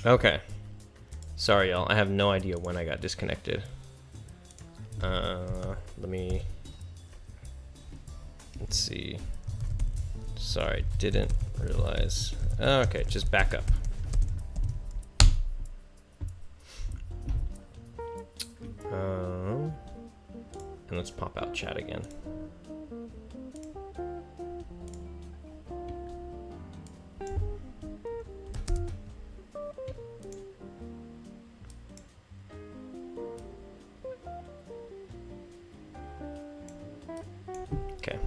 Okay. Sorry, y'all. I have no idea when I got disconnected. Let's see. Sorry, didn't realize. Okay, just back up. And let's pop out chat again. Okay.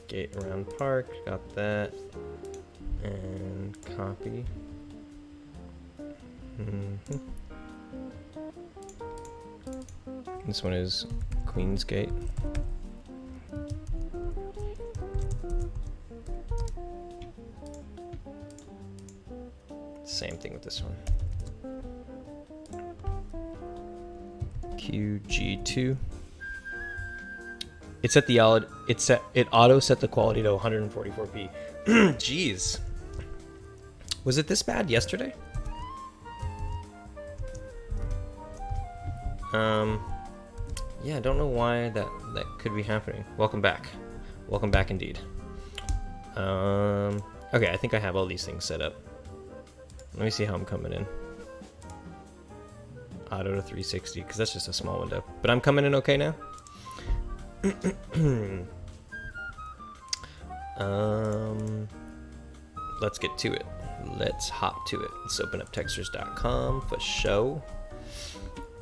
Gate around park, got that. And copy. This one is Queen's Gate. Same thing with this one. QG2. It auto set the quality to 144p. Jeez. Was it this bad yesterday? Yeah, I don't know why that could be happening. Welcome back. Welcome back indeed. Okay, I think I have all these things set up. Let me see how I'm coming in. Auto to 360, because that's just a small window. But I'm coming in okay now? Let's get to it. Let's hop to it. Let's open up textures.com for show.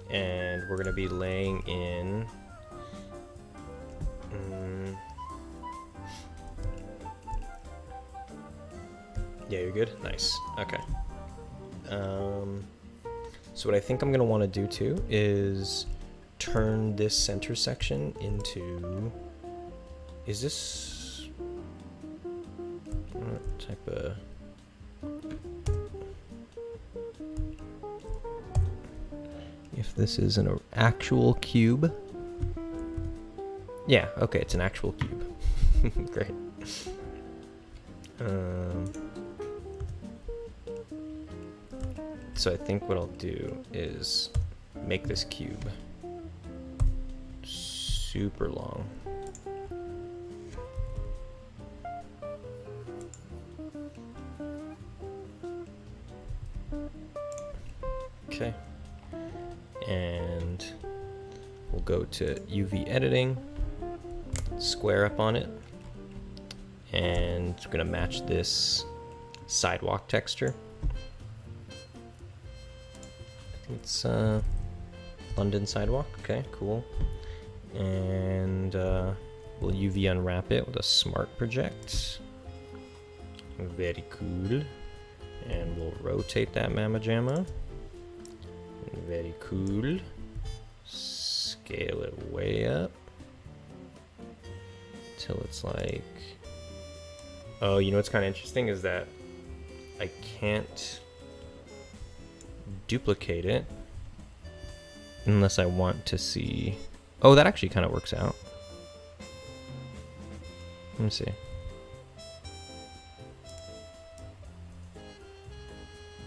And we're going to be laying in... Yeah, you're good? Nice. Okay. So what I think I'm going to want to do too is turn this center section into... Is this... What type of... If this is an actual cube. Yeah, okay, it's an actual cube. Great. So I think what I'll do is make this cube super long. Okay. And we'll go to UV editing, square up on it, and we're going to match this sidewalk texture. I think it's London sidewalk. Okay, cool. And we'll UV unwrap it with a smart project. Very cool. And we'll rotate that mamma jamma. Very cool. Scale it way up till it's like... Oh, you know what's kind of interesting is that I can't duplicate it unless I want to see... Oh, that actually kind of works out. Let me see.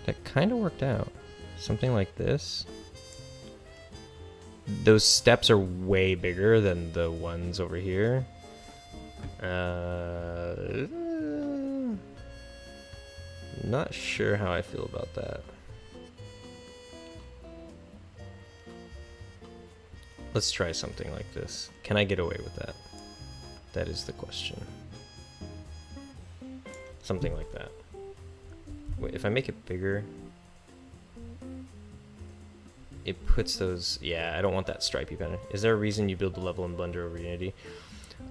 That kind of worked out. Something like this. Those steps are way bigger than the ones over here. Not sure how I feel about that. Let's try something like this. Can I get away with that? That is the question. Something like that. Wait, if I make it bigger... It puts those... Yeah, I don't want that stripey pattern. Is there a reason you build the level in Blender over Unity?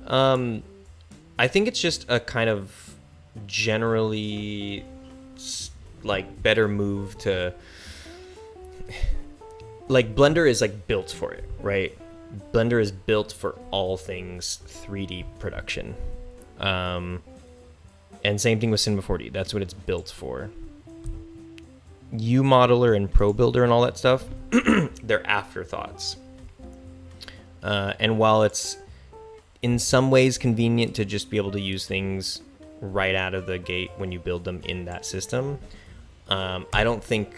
I think it's just a kind of generally like better move to... Like Blender is like built for it, right? Blender is built for all things 3D production. And same thing with Cinema 4D. That's what it's built for. UModeler and Pro Builder and all that stuff, they're afterthoughts. And while in some ways convenient to just be able to use things right out of the gate when you build them in that system. I don't think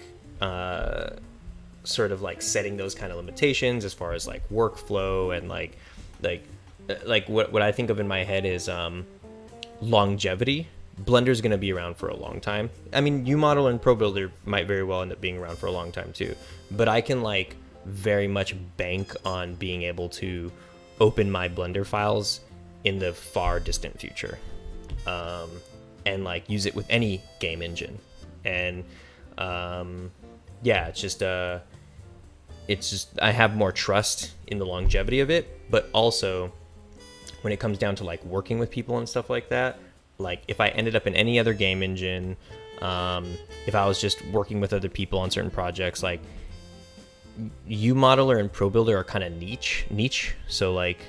sort of like setting those kind of limitations as far as like workflow and like what I think of in my head is longevity. Blender's going to be around for a long time. I mean, UModel and ProBuilder might very well end up being around for a long time too, but I can like very much bank on being able to open my Blender files in the far distant future, and like use it with any game engine. And yeah, it's just I have more trust in the longevity of it, but also when it comes down to like working with people and stuff like that, like if I ended up in any other game engine, if I was just working with other people on certain projects, like UModeler and ProBuilder are kind of niche. So like,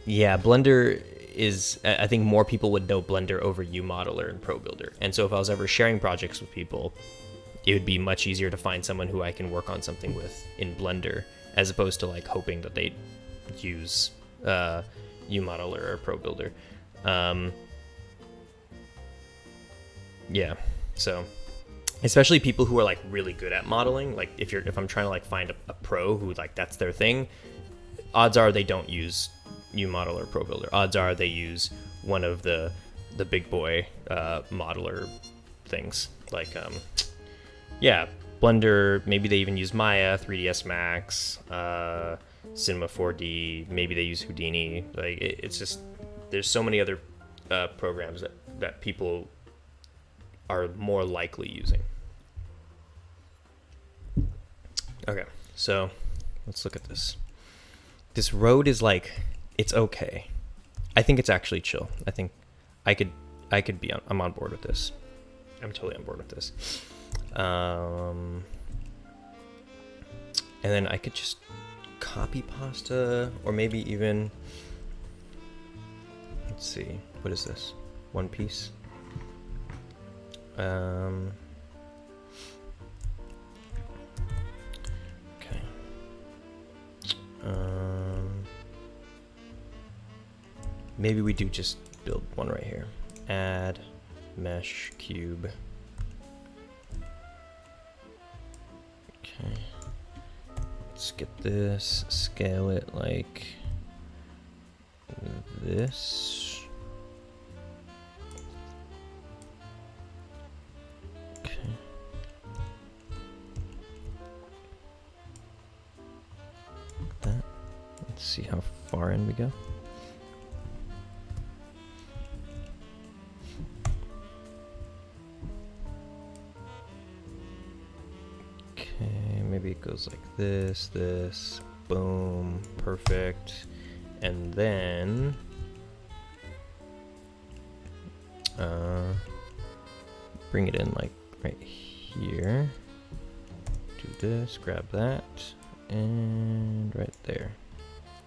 yeah, Blender is, I think more people would know Blender over UModeler and ProBuilder. And so if I was ever sharing projects with people, it would be much easier to find someone who I can work on something with in Blender, as opposed to like hoping that they use UModeler or ProBuilder. Yeah, so especially people who are like really good at modeling, like if I'm trying to like find a pro who like that's their thing, odds are they don't use UModeler or ProBuilder. Odds are they use one of the big boy modeler things, like yeah, Blender, maybe they even use Maya, 3ds Max, Cinema 4D, maybe they use Houdini. Like it's just, there's so many other programs that people are more likely using. Okay, so let's look at this. This road is like, it's okay. I think it's actually chill. I think I could be on, I'm on board with this. I'm totally on board with this. And then I could just copy pasta, or maybe even, let's see, what is this? One Piece. Okay. Maybe we do just build one right here. Add mesh cube. Okay. Let's get this, scale it like this. Okay. Like that. Let's see how far in we go. Maybe it goes like this, boom, perfect. And then bring it in like right here. Do this, grab that, and right there.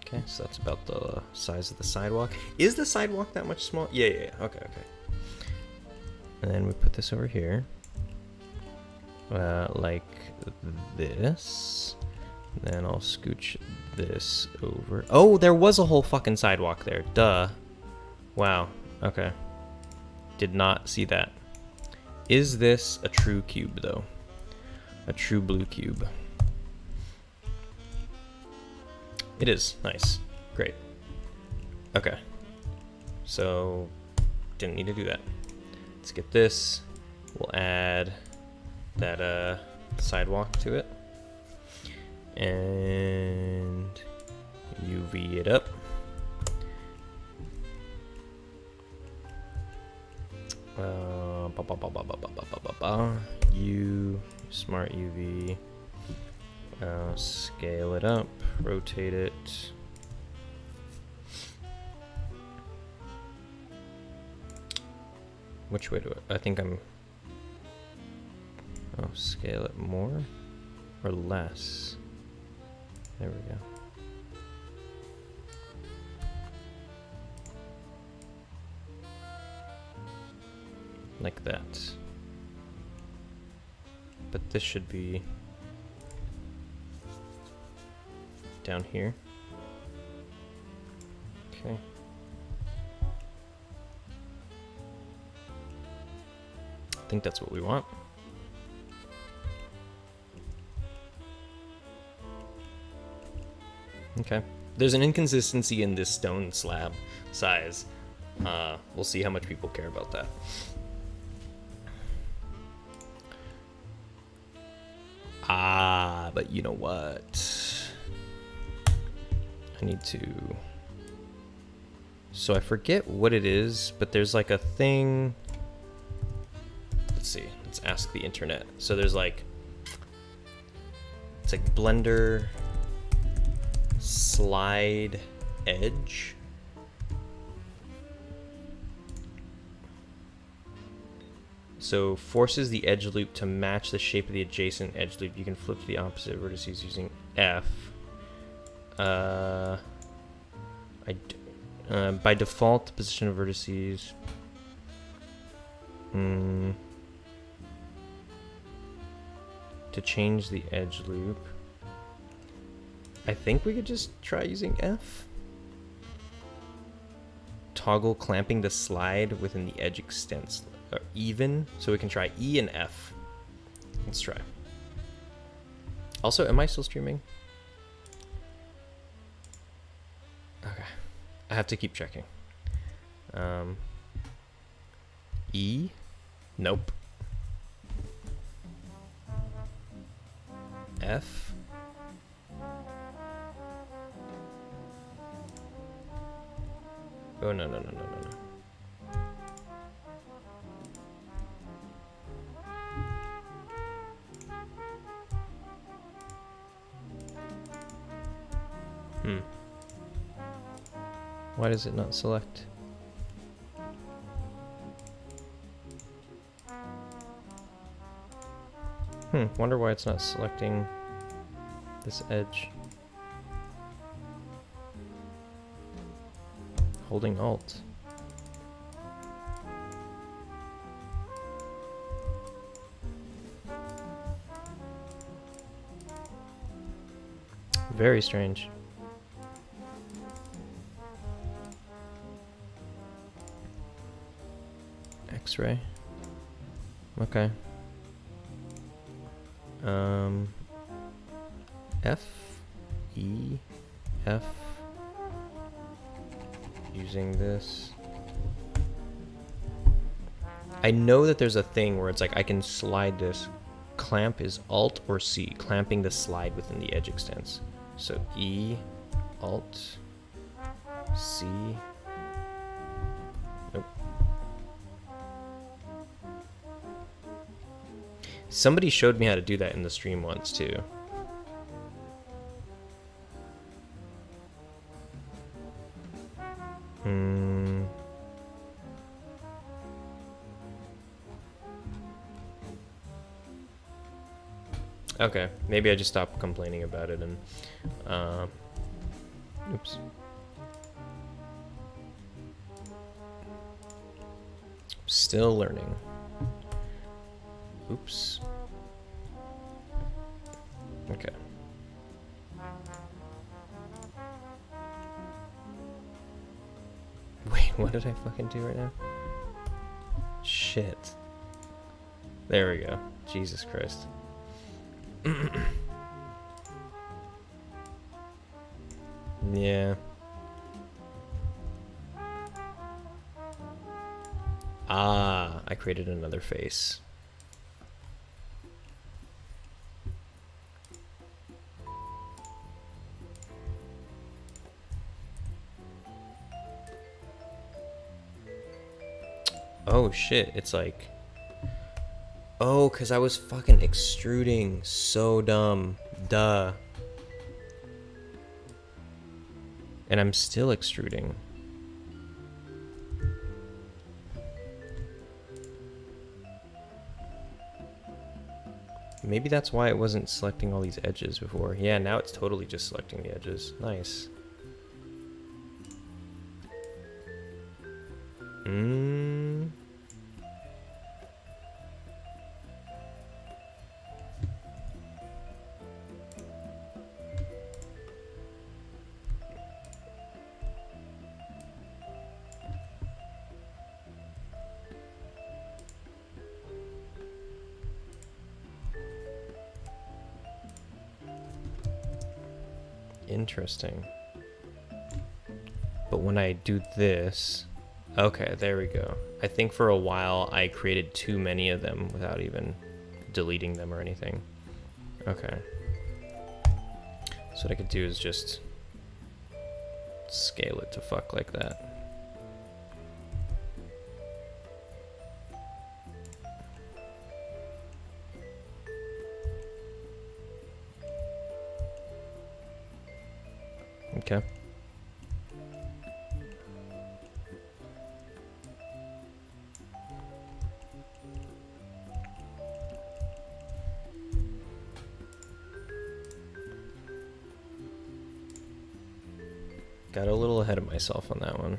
Okay, so that's about the size of the sidewalk. Is the sidewalk that much small? Yeah. Okay. And then we put this over here. Like this. Then I'll scooch this over. Oh, there was a whole fucking sidewalk there. Duh. Wow. Okay. Did not see that. Is this a true cube, though? A true blue cube. It is. Nice. Great. Okay. So, didn't need to do that. Let's get this. We'll add that sidewalk to it, and UV it up. Smart UV. Scale it up, rotate it. Which way do I think I'm... Oh, scale it more or less. There we go. Like that. But this should be down here. Okay. I think that's what we want. Okay. There's an inconsistency in this stone slab size. We'll see how much people care about that. But you know what? I need to... So I forget what it is, but there's like a thing... Let's see. Let's ask the internet. So there's like... It's like Blender... Slide edge. So forces the edge loop to match the shape of the adjacent edge loop. You can flip to the opposite vertices using F. By default, the position of vertices. To change the edge loop. I think we could just try using F. Toggle clamping the slide within the edge extents. Even, so we can try E and F. Let's try. Also, am I still streaming? Okay. I have to keep checking. E? Nope. F? Oh, no. Why does it not select? Wonder why it's not selecting this edge. Holding Alt. Very strange. X-ray. Okay. F, E, F. Using this. I know that there's a thing where it's like I can slide this. Clamp is Alt or C, clamping the slide within the edge extents. So E, Alt, C. Nope. Somebody showed me how to do that in the stream once too. Okay, maybe I just stopped complaining about it and, oops. Still learning. Oops. Okay. Wait, what did I fucking do right now? Shit. There we go. Jesus Christ. Yeah. I created another face. Oh shit, it's like... Oh, because I was fucking extruding. So dumb. Duh. And I'm still extruding. Maybe that's why it wasn't selecting all these edges before. Yeah, now it's totally just selecting the edges. Nice. Interesting. But when I do this, okay, there we go. I think for a while I created too many of them without even deleting them or anything. Okay. So what I could do is just scale it to fuck like that. Okay. Got a little ahead of myself on that one.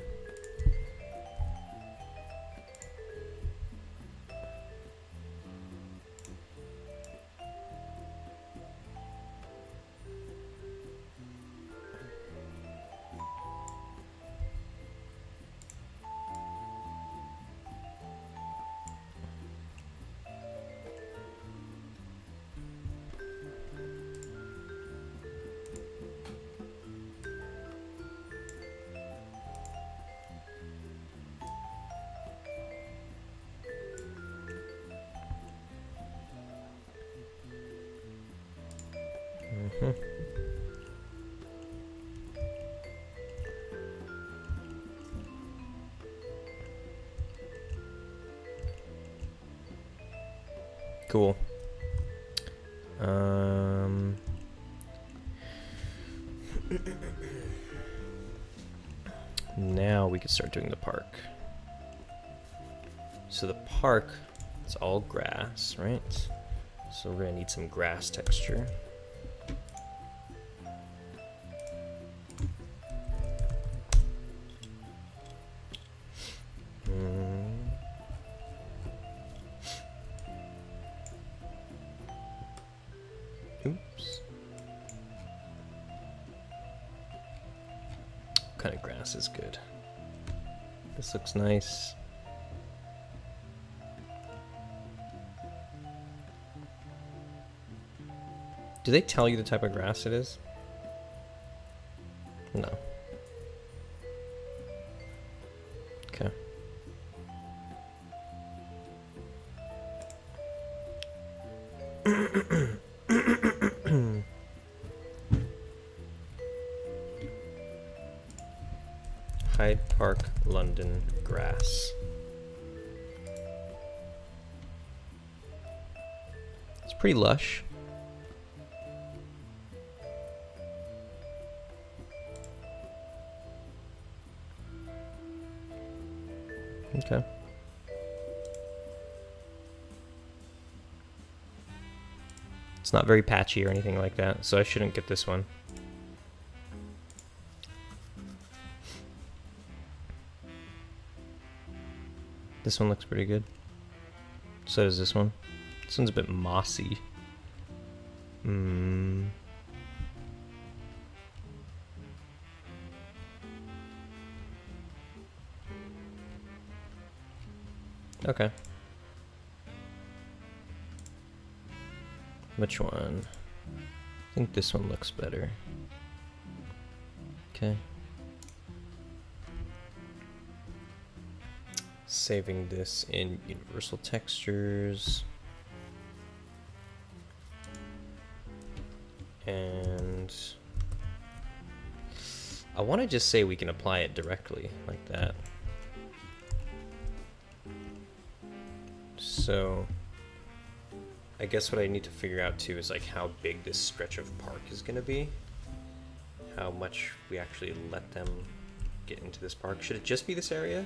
Cool. Now we can start doing the park. So the park, it's all grass, right? So we're gonna need some grass texture. Oops. What kind of grass is good? This looks nice. Do they tell you the type of grass it is? No. Okay. Hyde Park, London grass. It's pretty lush. Okay. It's not very patchy or anything like that, so I shouldn't get this one. This one looks pretty good. So does this one. This one's a bit mossy. Okay. Which one? I think this one looks better. Okay. Saving this in universal textures. And I want to just say we can apply it directly like that. So I guess what I need to figure out too is like how big this stretch of park is going to be. How much we actually let them get into this park. Should it just be this area?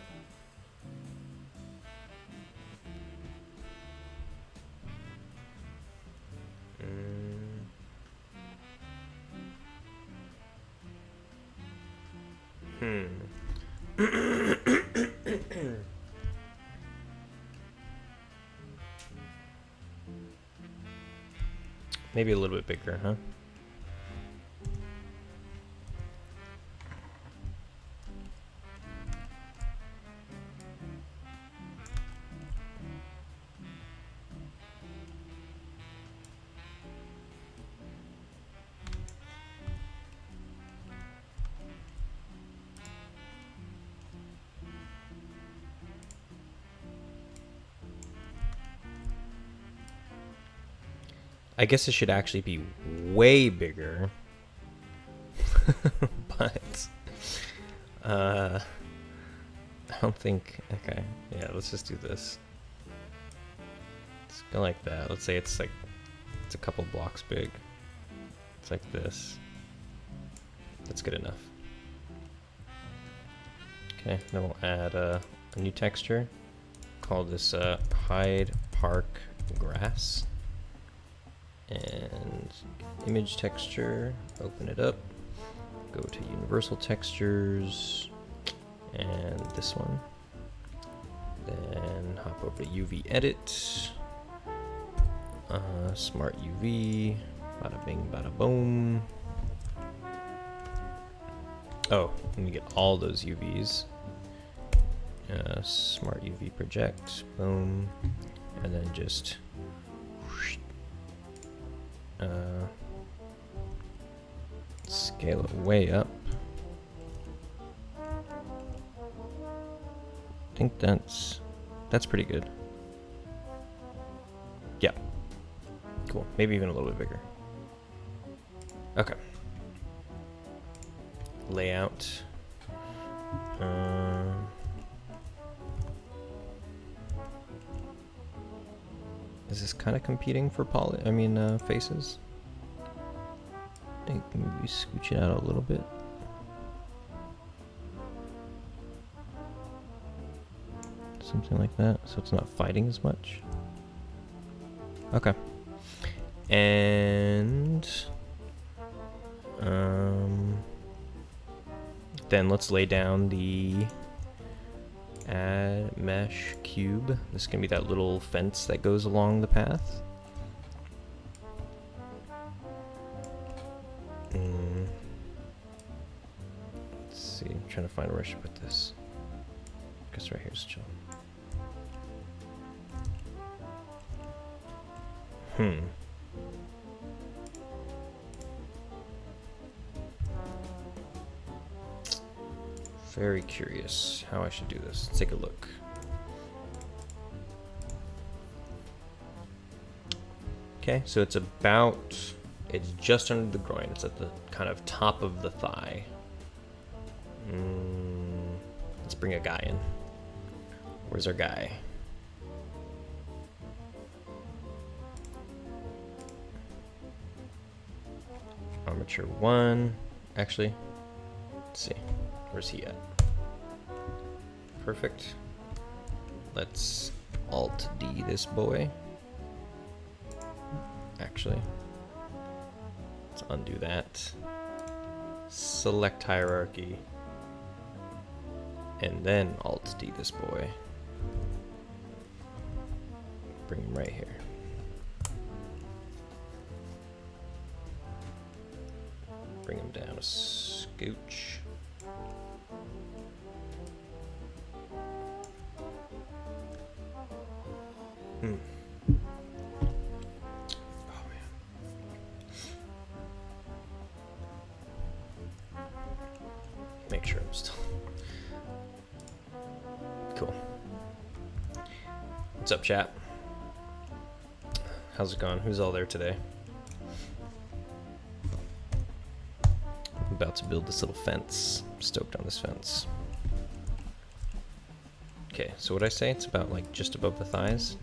Maybe a little bit bigger, huh? I guess it should actually be way bigger. But I don't think. Okay, yeah, let's just do this. Let's go like that. Let's say it's like it's a couple blocks big. It's like this. That's good enough. Okay, then we'll add a new texture. Call this Hyde Park Grass. And image texture, open it up. Go to universal textures and this one. Then hop over to UV edit. Smart UV. Bada bing, bada boom. Oh, let me get all those UVs. Smart UV project. Boom. And then just scale it way up. I think that's pretty good. Yeah. Cool. Maybe even a little bit bigger. Okay. Layout. Is this kind of competing for faces? I think maybe scooch it out a little bit. Something like that, so it's not fighting as much. Okay. And then let's lay down the add mesh cube. This is gonna be that little fence that goes along the path. Let's see, I'm trying to find where I should put this. I guess right here is chill. Very curious how I should do this. Let's take a look. Okay, so it's just under the groin. It's at the kind of top of the thigh. Let's bring a guy in. Where's our guy? Armature 1. Actually, let's see. Where's he at? Perfect. Let's Alt D this boy. Actually, let's undo that. Select hierarchy. And then Alt D this boy. Bring him right here. Bring him down a scooch. Oh man. Make sure I'm still cool. What's up, chat? How's it going? Who's all there today? I'm about to build this little fence. I'm stoked on this fence. Okay, so what I say? It's about like just above the thighs.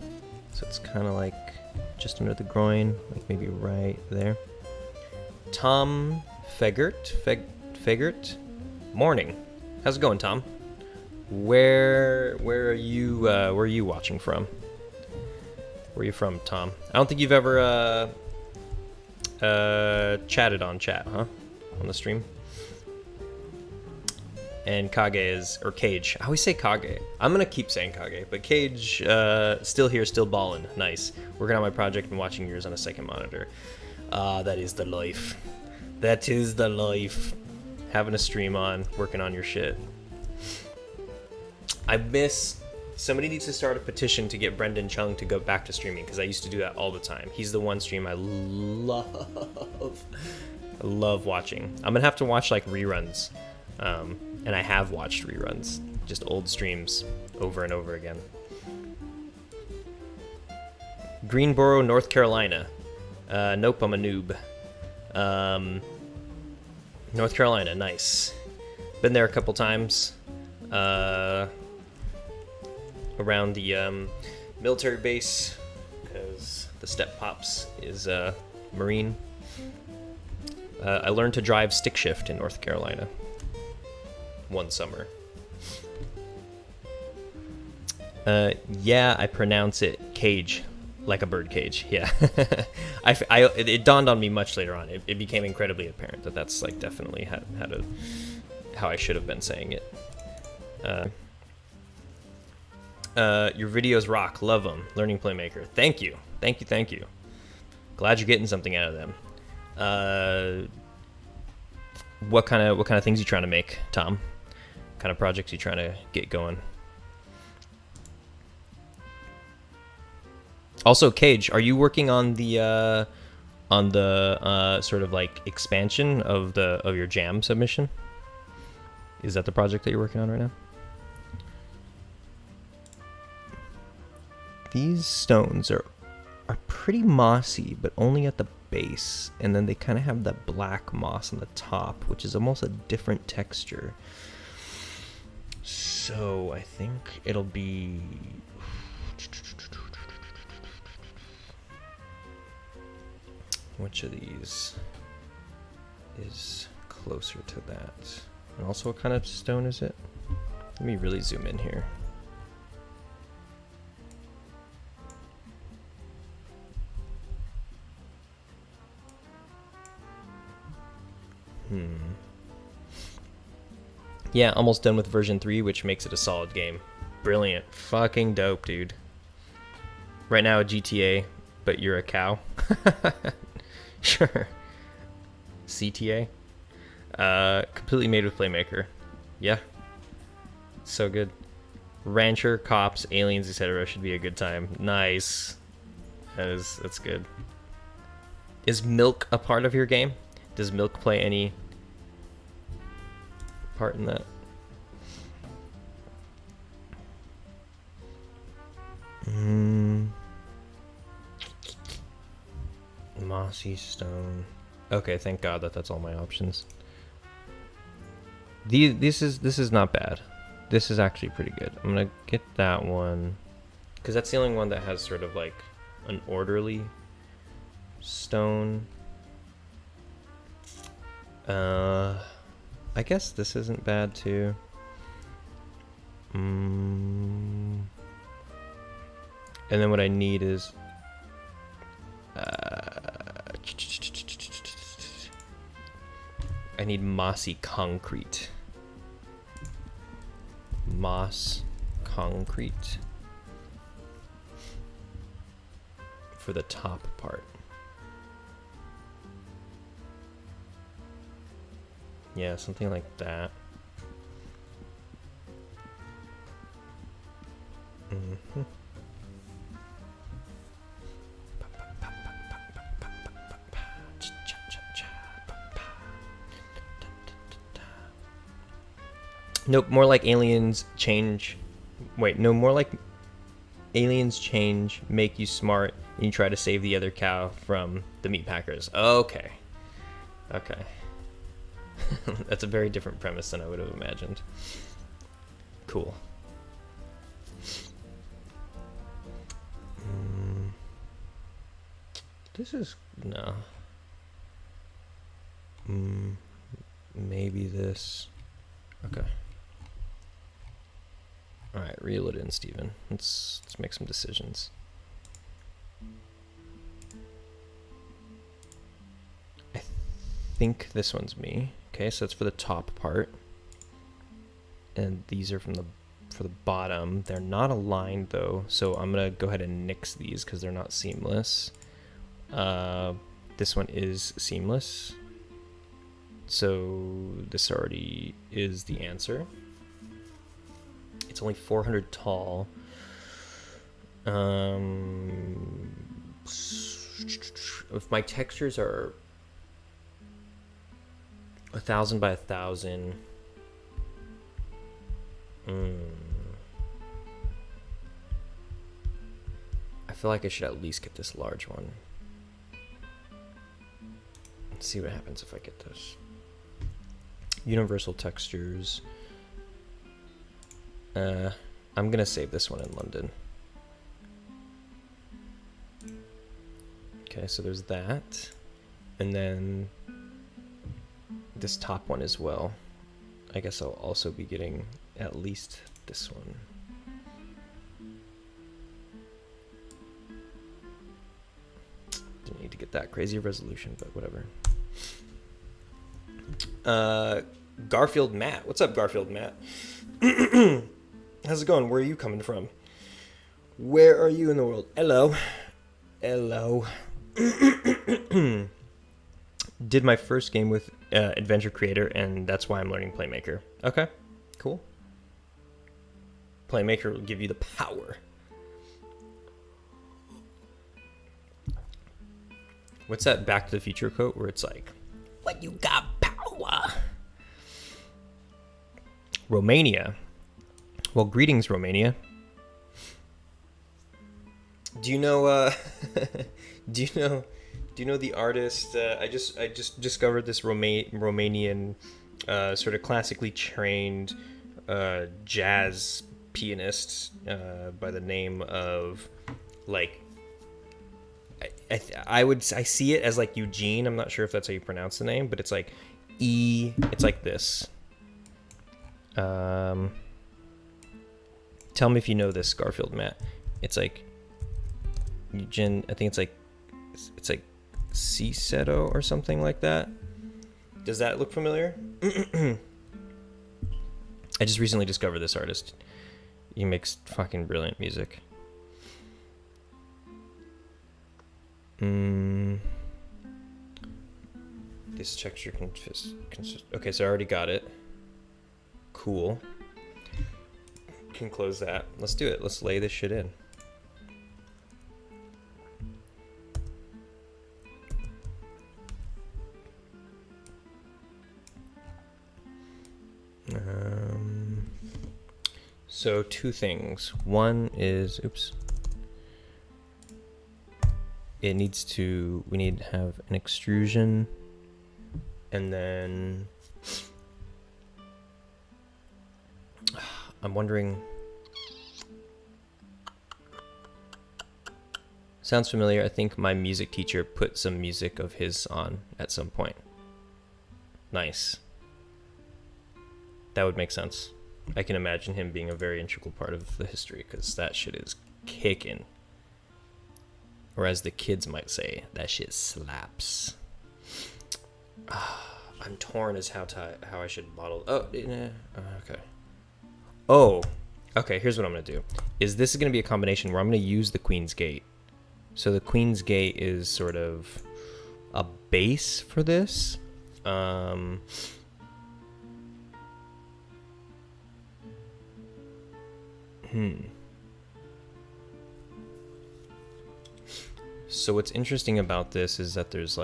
So it's kind of like just under the groin, like maybe right there. Tom Fegert, morning. How's it going, Tom? Where are you watching from? Where are you from, Tom? I don't think you've ever chatted on chat, huh? On the stream. And Kage or Cage. I always say Kage. I'm gonna keep saying Kage, but Cage, still here, still ballin'. Nice. Working on my project and watching yours on a second monitor. That is the life. That is the life. Having a stream on, working on your shit. I miss. Somebody needs to start a petition to get Brendan Chung to go back to streaming, because I used to do that all the time. He's the one stream I love watching. I'm gonna have to watch like reruns. And I have watched reruns, just old streams over and over again. Greensboro, North Carolina. Nope, I'm a noob. North Carolina, nice. Been there a couple times. Around the military base, because the Step Pops is Marine. I learned to drive stick shift in North Carolina one summer. Yeah, I pronounce it cage, like a bird cage. Yeah, it dawned on me much later on. It became incredibly apparent that that's like definitely how I should have been saying it. Your videos rock, love them. Learning Playmaker, thank you. Glad you're getting something out of them. What kind of things you trying to make, Tom? What kind of projects you trying to get going? Also, Cage, are you working on the sort of like expansion of your jam submission? Is that the project that you're working on right now? These stones are pretty mossy, but only at the base, and then they kind of have that black moss on the top, which is almost a different texture. So I think it'll be... Which of these is closer to that? And also, what kind of stone is it? Let me really zoom in here. Yeah, almost done with version 3, which makes it a solid game. Brilliant. Fucking dope, dude. Right now, a GTA, but you're a cow. Sure. CTA. Completely made with Playmaker. Yeah. So good. Rancher, cops, aliens, etc. should be a good time. Nice. That's good. Is Milk a part of your game? Does Milk play any part in that? Mossy stone. Okay, thank God that's all my options. This is not bad. This is actually pretty good. I'm gonna get that one because that's the only one that has sort of like an orderly stone. I guess this isn't bad too. And then what I need is I need mossy concrete. Moss concrete for the top part. Yeah, something like that. Mm-hmm. Nope, more like aliens change. Wait, no, more like aliens change, make you smart, and you try to save the other cow from the meat packers. Okay. Okay. That's a very different premise than I would have imagined. Cool. This is... no. Maybe this. Okay. Alright, reel it in, Steven. Let's make some decisions. I think this one's me. Okay, so that's for the top part. And these are for the bottom. They're not aligned though, so I'm gonna go ahead and nix these because they're not seamless. This one is seamless. So this already is the answer. It's only 400 tall. If my textures are 1,000 by 1,000, I feel like I should at least get this large one. Let's see what happens if I get this. Universal textures. I'm gonna save this one in London. Okay, so there's that. And then this top one as well. I guess I'll also be getting at least this one. Didn't need to get that crazy resolution, but whatever. Garfield Matt. What's up, Garfield Matt? How's it going? Where are you coming from? Where are you in the world? Hello. Hello. Did my first game with Adventure Creator, and that's why I'm learning Playmaker. Okay, cool. Playmaker will give you the power. What's that Back to the Future quote where it's like, "What you got power?" Romania. Well, greetings, Romania. Do you know? Do you know the artist? I just discovered this Romanian sort of classically trained jazz pianist by the name of, like, I see it as like Eugene. I'm not sure if that's how you pronounce the name, but it's like it's like this. Tell me if you know this, Garfield Matt. It's like Eugene. I think it's like Cisetto or something like that. Does that look familiar? I just recently discovered this artist. He makes fucking brilliant music. This texture consist. Okay, so I already got it. Cool. Can close that. Let's do it. Let's lay this shit in. So two things. One is, oops. We need to have an extrusion, and then I'm wondering, sounds familiar. I think my music teacher put some music of his on at some point. Nice. That would make sense. I can imagine him being a very integral part of the history, because that shit is kicking. Or as the kids might say, that shit slaps. I'm torn as how I should model. Okay. Okay, here's what I'm going to do. This is going to be a combination where I'm going to use the Queen's Gate. So the Queen's Gate is sort of a base for this. So what's interesting about this is that there's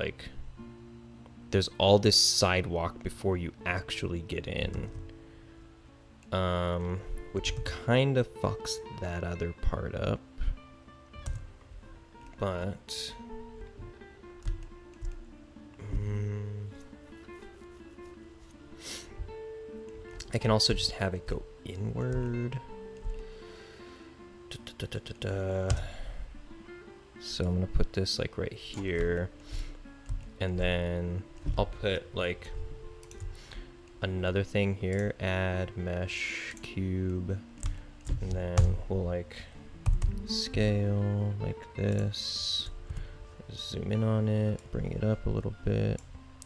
all this sidewalk before you actually get in, which kind of fucks that other part up. But I can also just have it go inward. So I'm gonna put this like right here, and then I'll put like another thing here, add mesh cube, and then we'll like scale like this, zoom in on it, bring it up a little bit.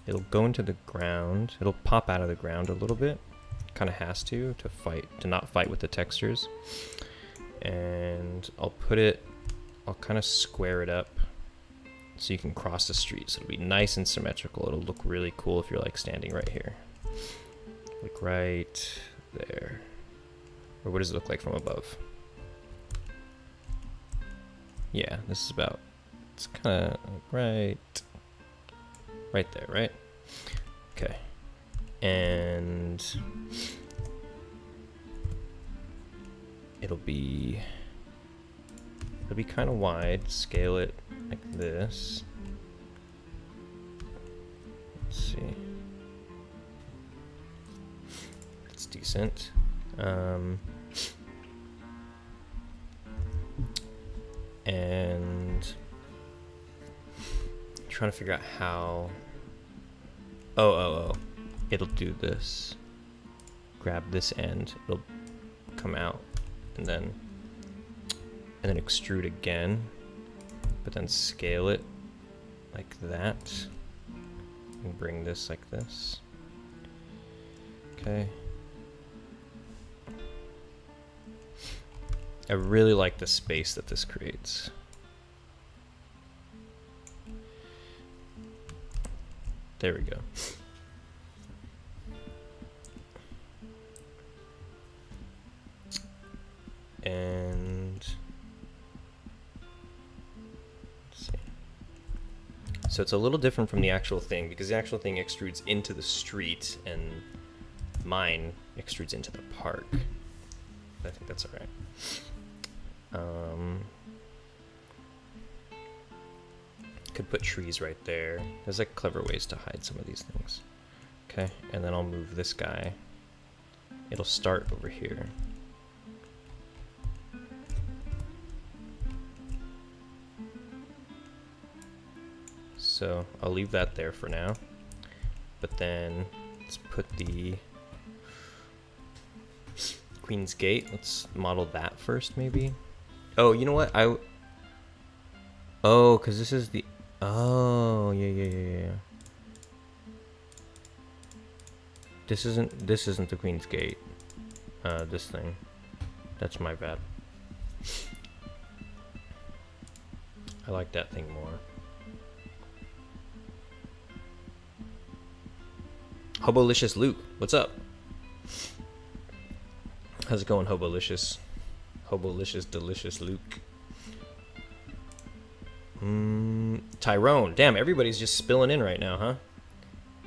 It'll go into the ground, it'll pop out of the ground a little bit, kind of has to not fight with the textures. And I'll kind of square it up so you can cross the street. So it'll be nice and symmetrical. It'll look really cool if you're like standing right here. Like right there. Or what does it look like from above? Yeah, this is about, it's kind of like right there, right? Okay. And it'll be kind of wide. Scale it like this. Let's see. It's decent. And I'm trying to figure out how. Oh. It'll do this. Grab this end. It'll come out, and then extrude again, but then scale it like that, and bring this like this. Okay. I really like the space that this creates. There we go. And let's see. So it's a little different from the actual thing, because the actual thing extrudes into the street and mine extrudes into the park. I think that's all right. Could put trees right there. There's like clever ways to hide some of these things. Okay, and then I'll move this guy. It'll start over here. So I'll leave that there for now. But then let's put the Queen's Gate. Let's model that first, maybe. Oh, you know what? Oh, because this is the... Oh, yeah. This isn't the Queen's Gate. This thing. That's my bad. I like that thing more. Hobolicious Luke, what's up? How's it going, Hobolicious? Hobolicious, delicious Luke. Tyrone, damn, everybody's just spilling in right now, huh?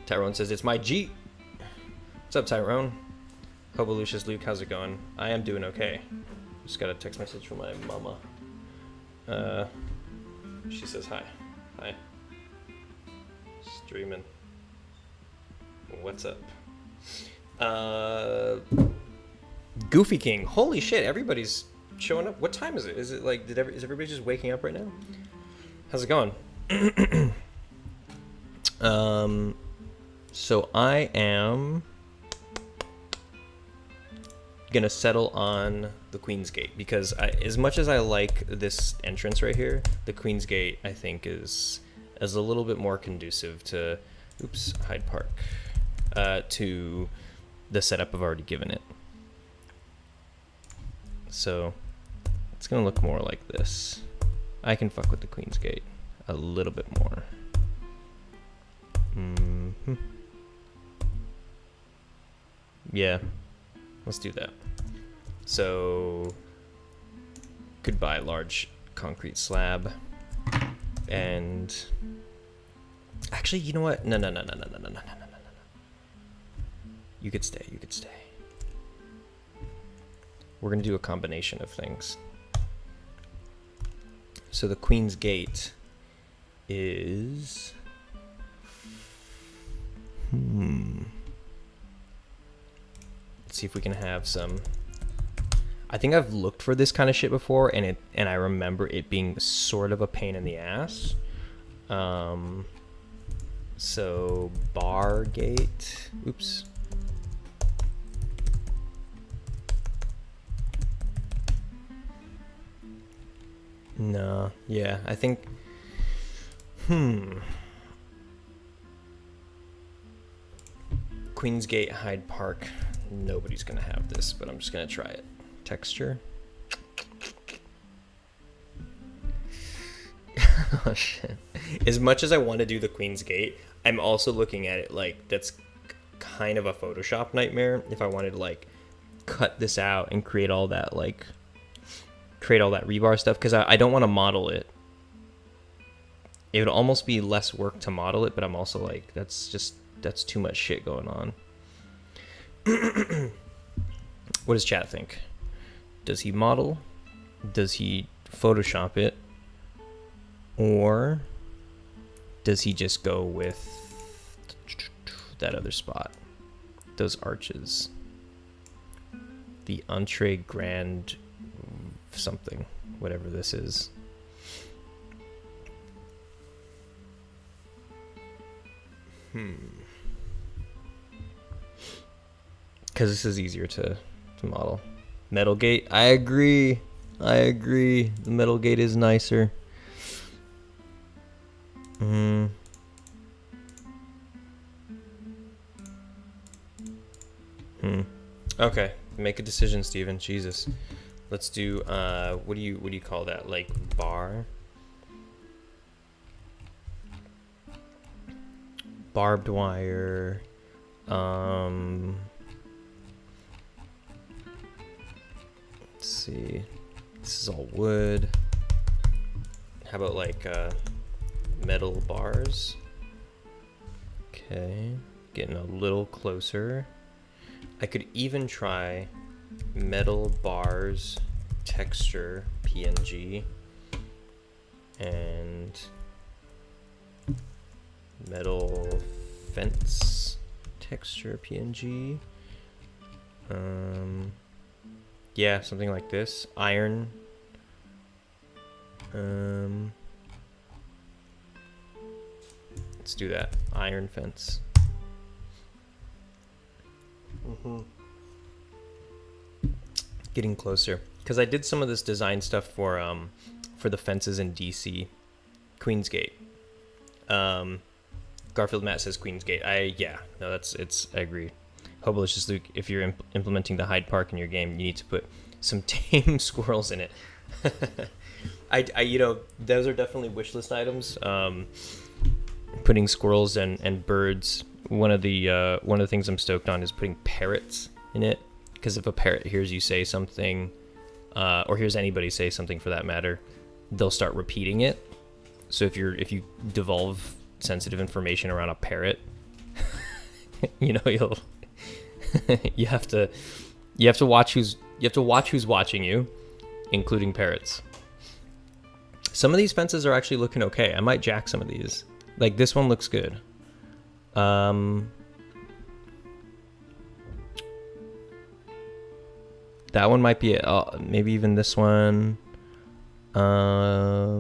Tyrone says, it's my Jeep. What's up, Tyrone? Hobolicious Luke, how's it going? I am doing okay. Just got a text message from my mama. She says hi. Hi. Streaming. What's up? Goofy King. Holy shit, everybody's showing up. What time is it? Is it like, is everybody just waking up right now? How's it going? So I am gonna settle on the Queen's Gate, because as much as I like this entrance right here, the Queen's Gate I think is a little bit more conducive to, oops, Hyde Park, to the setup I've already given it. So it's gonna look more like this. I can fuck with the Queen's Gate a little bit more. Yeah, let's do that. So could buy a large concrete slab, and actually, you know what? No. You could stay. We're gonna do a combination of things. So the Queen's Gate is... Let's see if we can have some... I think I've looked for this kind of shit before, and I remember it being sort of a pain in the ass. So bar gate. Oops. No, yeah, I think, Queen's Gate, Hyde Park, nobody's gonna have this, but I'm just gonna try it. Texture. Oh shit. As much as I want to do the Queen's Gate, I'm also looking at it like that's kind of a Photoshop nightmare if I wanted to like cut this out and create all that rebar stuff, because I don't want to model it. It would almost be less work to model it, but I'm also like, that's too much shit going on. What does chat think? Does he model? Does he Photoshop it? Or does he just go with that other spot. Those arches. The entree grand something, whatever this is. Because this is easier to model. Metal gate, I agree. The metal gate is nicer. Okay, make a decision, Steven. Jesus. Let's do what do you call that? Like bar? Barbed wire. Let's see. This is all wood. How about like metal bars? Okay, getting a little closer. I could even try metal bars texture PNG and metal fence texture PNG. Yeah, something like this. Iron. Let's do that. Iron fence. Getting closer, because I did some of this design stuff for the fences in DC, Queensgate. Garfield Matt says Queensgate. I agree. Hobolicious Luke, if you're implementing the Hyde Park in your game, you need to put some tame squirrels in it. Those are definitely wish list items. Putting squirrels and birds. One of the things I'm stoked on is putting parrots in it, because if a parrot hears you say something, or hears anybody say something for that matter, they'll start repeating it. So if you devolve sensitive information around a parrot, you'll you have to watch who's watching you, including parrots. Some of these fences are actually looking okay. I might jack some of these. Like this one looks good. That one might be it. Maybe even this one. I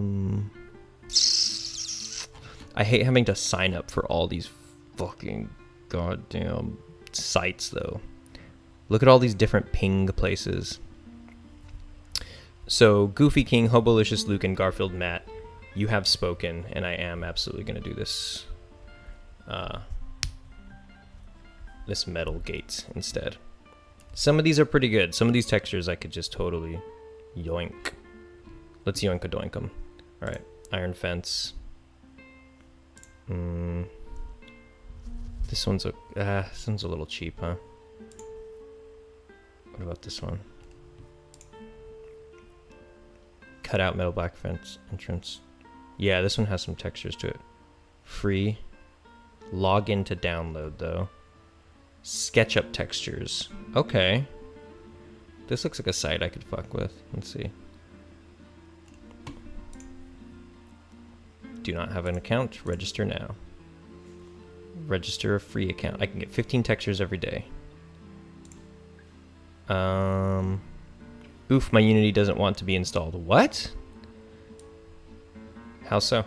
hate having to sign up for all these fucking goddamn sites, though. Look at all these different ping places. So, Goofy King, Hobolicious Luke, and Garfield Matt, you have spoken, and I am absolutely going to do this. This metal gate instead. Some of these are pretty good. Some of these textures I could just totally yoink. Let's yoink-a-doink them. All right, iron fence. This one's a little cheap, huh? What about this one? Cut out metal black fence entrance. Yeah, this one has some textures to it. Free. Log in to download, though. SketchUp textures. Okay. This looks like a site I could fuck with. Let's see. Do not have an account. Register now. Register a free account. I can get 15 textures every day. Oof, my Unity doesn't want to be installed. What? How so?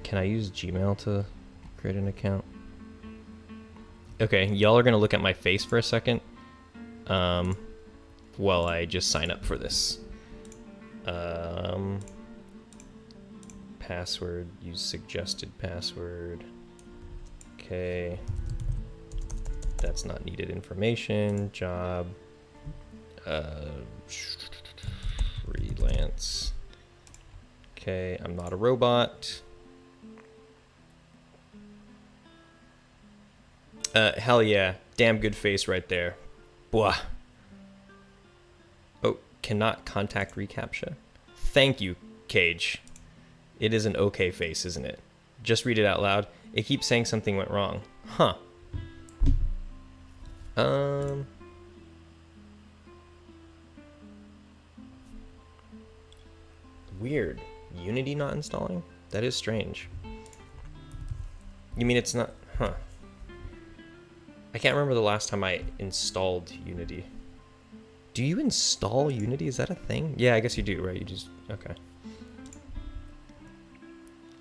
Can I use Gmail to create an account? Okay, y'all are gonna look at my face for a second while I just sign up for this. Password, use suggested password. Okay. That's not needed information. Job. Freelance. Okay, I'm not a robot. Hell yeah. Damn good face right there. Bwah. Oh, cannot contact reCAPTCHA. Thank you, Cage. It is an okay face, isn't it? Just read it out loud. It keeps saying something went wrong. Huh. Weird. Unity not installing? That is strange. You mean it's not? Huh. I can't remember the last time I installed Unity. Do you install Unity? Is that a thing? Yeah, I guess you do, right? You just... Okay.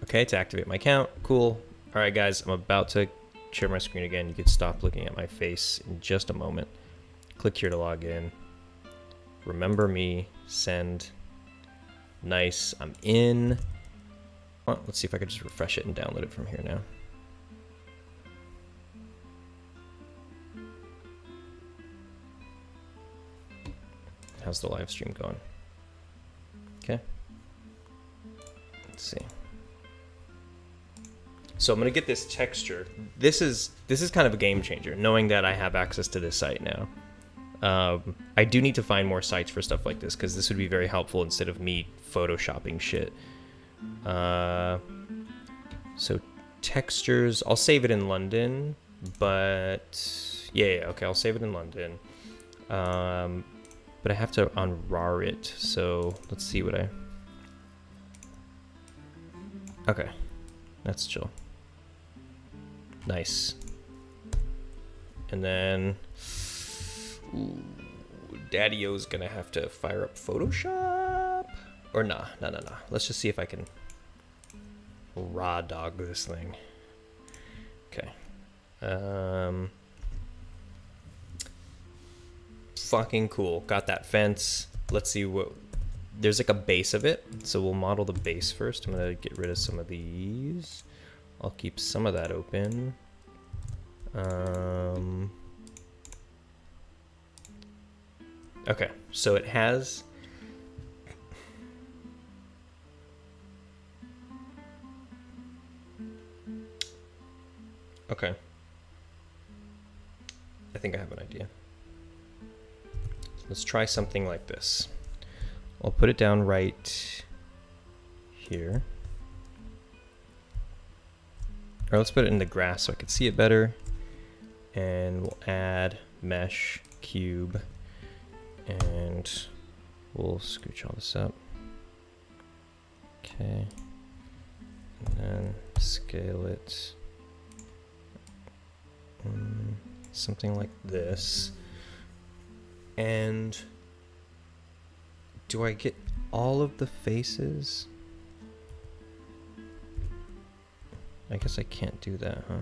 Okay, to activate my account. Cool. All right, guys, I'm about to share my screen again. You could stop looking at my face in just a moment. Click here to log in. Remember me. Send. Nice. I'm in. Well, let's see if I could just refresh it and download it from here now. How's the live stream going? Okay. Let's see. So I'm gonna get this texture. This is kind of a game changer, knowing that I have access to this site now. I do need to find more sites for stuff like this because this would be very helpful instead of me photoshopping shit. So textures, I'll save it in London, but yeah, okay, I'll save it in London. But I have to unrar it, so let's see what I... Okay, that's chill. Nice. And then... Ooh, Daddy-O's gonna have to fire up Photoshop? Or nah. Let's just see if I can raw dog this thing. Okay. Fucking cool. Got that fence. Let's see what... There's like a base of it, so we'll model the base first. I'm gonna get rid of some of these. I'll keep some of that open. Okay, so it has... Okay. I think I have an idea. Let's try something like this. I'll put it down right here. Or let's put it in the grass so I can see it better. And we'll add mesh cube. And we'll scooch all this up. Okay. And then scale it. Something like this. And do I get all of the faces? I guess I can't do that, huh?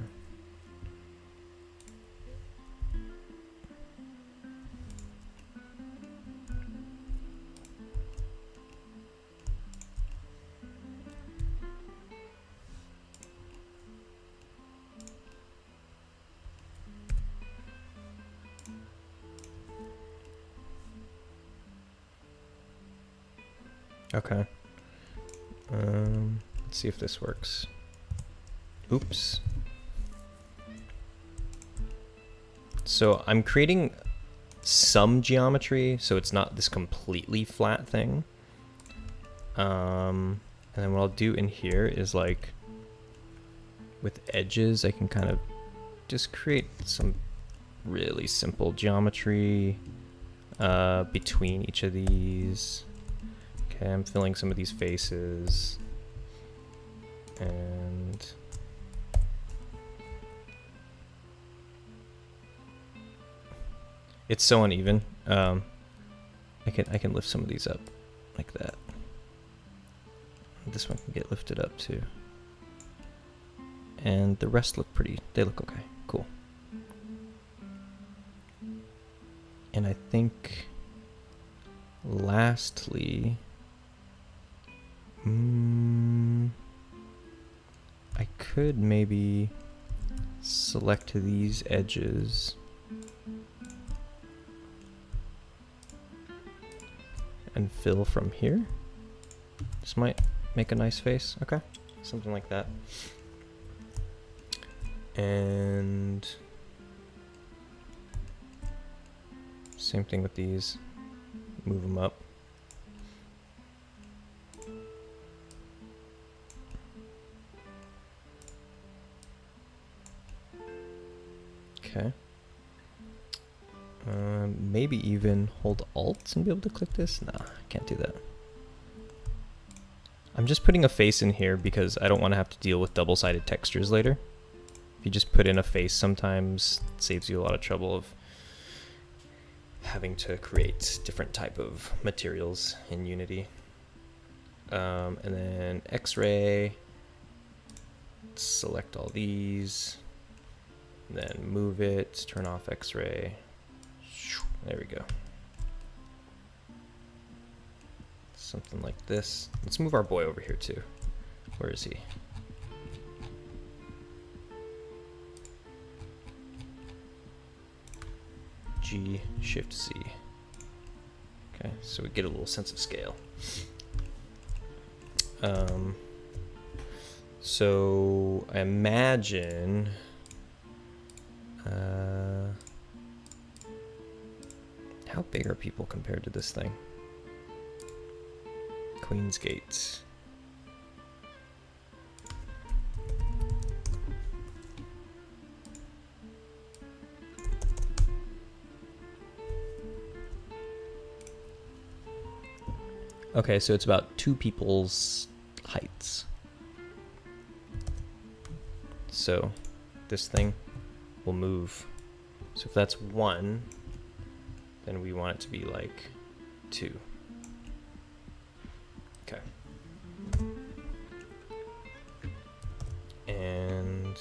Okay. Let's see if this works. Oops. So I'm creating some geometry, so it's not this completely flat thing. And then what I'll do in here is like with edges, I can kind of just create some really simple geometry between each of these. Okay, I'm filling some of these faces. And it's so uneven. I can lift some of these up like that. This one can get lifted up too. And the rest look pretty, they look okay. Cool. And I think lastly, I could maybe select these edges and fill from here. This might make a nice face. Okay, something like that. And same thing with these. Move them up. Okay. Maybe even hold Alt and be able to click this? Nah, I can't do that. I'm just putting a face in here because I don't want to have to deal with double-sided textures later. If you just put in a face, sometimes it saves you a lot of trouble of having to create different type of materials in Unity. And then X-ray, select all these, then move it, turn off X-ray. There we go. Something like this. Let's move our boy over here too. Where is he? G, Shift C. Okay, so we get a little sense of scale. So I imagine how big are people compared to this thing? Queen's Gate. Okay, so it's about 2 people's heights. So this thing will move. So if that's 1, then we want it to be like 2. Okay. And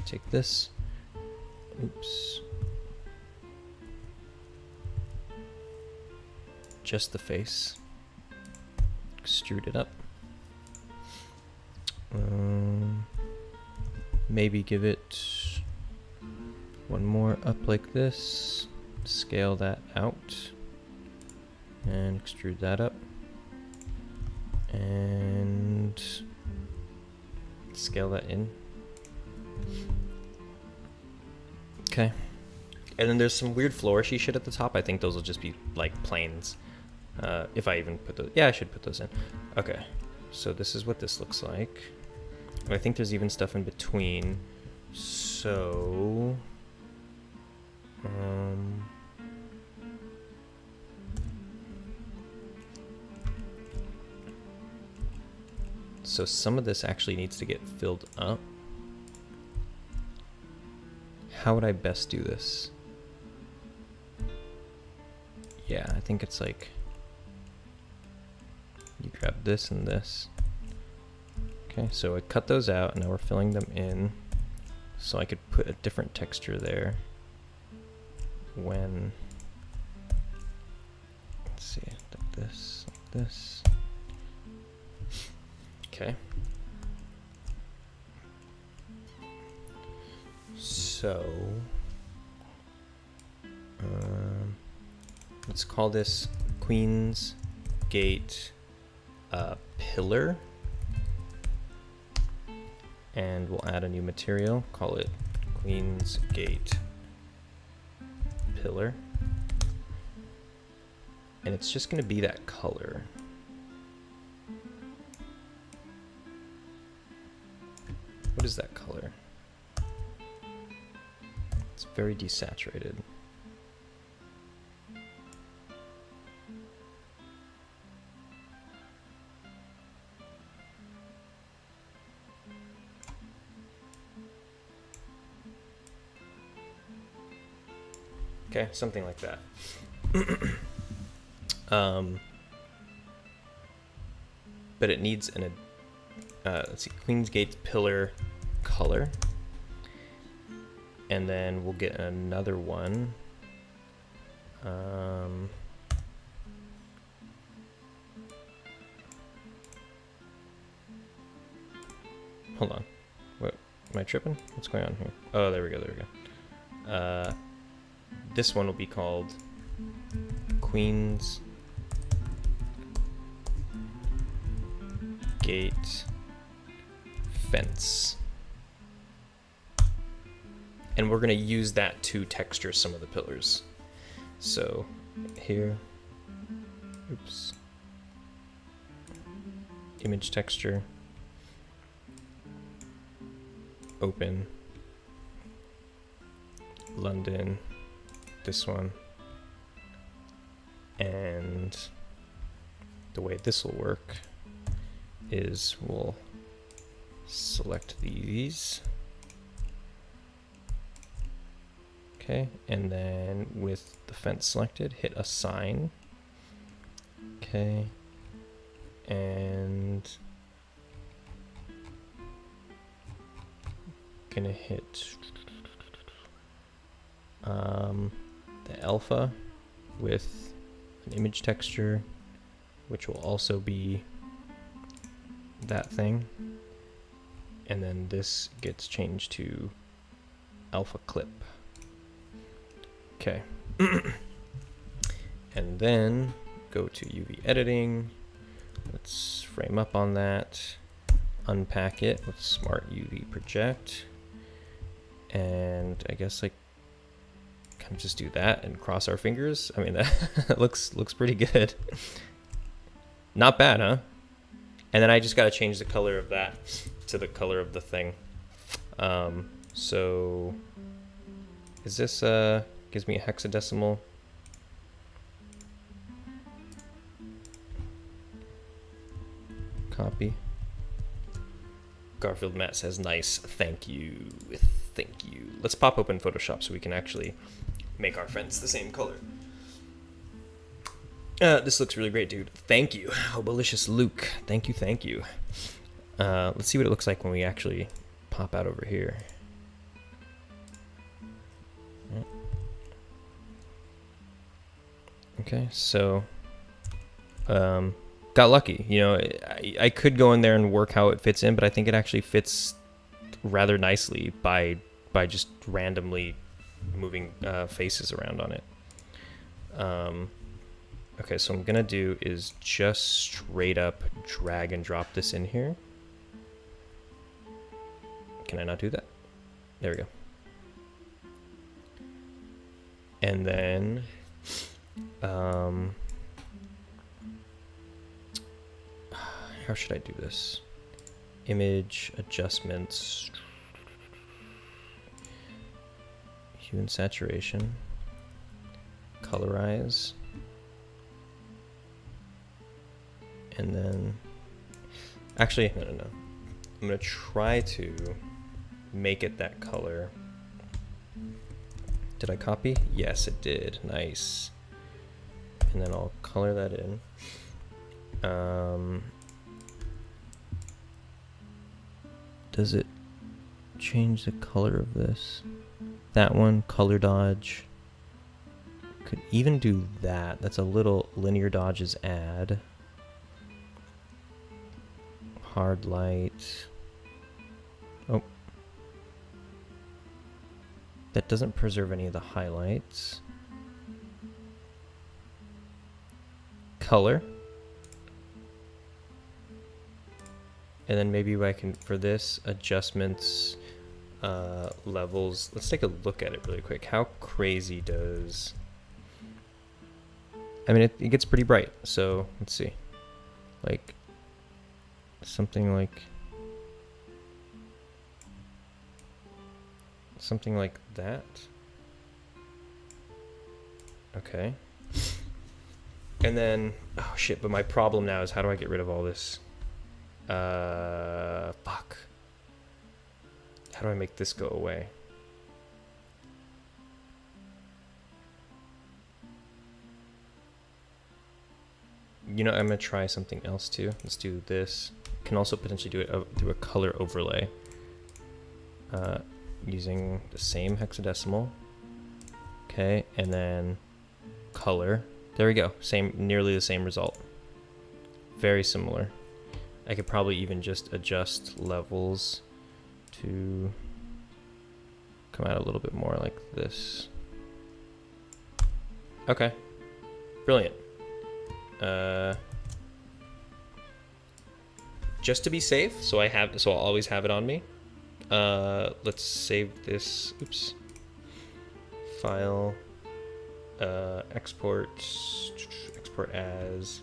take this. Oops. Just the face. Extrude it up. Maybe give it one more up like this. Scale that out. And extrude that up. And scale that in. Okay. And then there's some weird flourishy shit at the top. I think those will just be like planes. If I even put those, yeah, I should put those in. Okay, so this is what this looks like. And I think there's even stuff in between. So, so some of this actually needs to get filled up. How would I best do this? Yeah, I think it's like you grab this and this. Okay, so I cut those out and now we're filling them in. So I could put a different texture there when, let's see, like this, like this. Okay. So, let's call this Queen's Gate pillar, and we'll add a new material, call it Queen's Gate pillar, and it's just going to be that color. What is that color? It's very desaturated. Okay, something like that. But it needs an let's see, Queen's Gate pillar color, and then we'll get another one. Hold on, what am I tripping? What's going on here? Oh, there we go, there we go. This one will be called Queen's Gate Fence. And we're going to use that to texture some of the pillars. So here, oops, image texture, open London, this one, and the way this will work is we'll select these. Okay, and then with the fence selected, hit assign. Okay, and gonna hit the alpha with an image texture, which will also be that thing, and then this gets changed to alpha clip. Okay. And then go to UV editing. Let's frame up on that, unpack it with smart UV project, and I guess like kind of just do that and cross our fingers. I mean, that looks pretty good. Not bad, huh? And then I just got to change the color of that to the color of the thing. So is this gives me a hexadecimal? Copy. Garfield Matt says, nice, thank you, thank you. Let's pop open Photoshop so we can actually make our fence the same color. This looks really great, dude. Thank you. Obelicious Luke. Thank you, thank you. Let's see what it looks like when we actually pop out over here. Okay, so got lucky. You know, I could go in there and work how it fits in, but I think it actually fits rather nicely by just randomly moving faces around on it. Okay, so what I'm gonna do is just straight up drag and drop this in here. Can I not do that? There we go. And then how should I do this? Image adjustments, hue and saturation, colorize, and then actually no. I'm gonna try to make it that color. Did I copy? Yes, it did. Nice. And then I'll color that in. Does it change the color of this? That one, color dodge. Could even do that. That's a little linear dodges add. Hard light. Oh. That doesn't preserve any of the highlights. Color. And then maybe I can, for this, adjustments, levels. Let's take a look at it really quick. How crazy does... I mean, it gets pretty bright. So let's see. Like, something like that. Okay. And then, oh shit, but my problem now is how do I get rid of all this? Fuck. How do I make this go away? You know, I'm gonna try something else too. Let's do this. Can also potentially do it through a color overlay. Using the same hexadecimal. Okay, and then color. There we go. Nearly the same result. Very similar. I could probably even just adjust levels to come out a little bit more like this. Okay. Brilliant. Just to be safe, so I'll always have it on me. Let's save this. Oops. File. Export as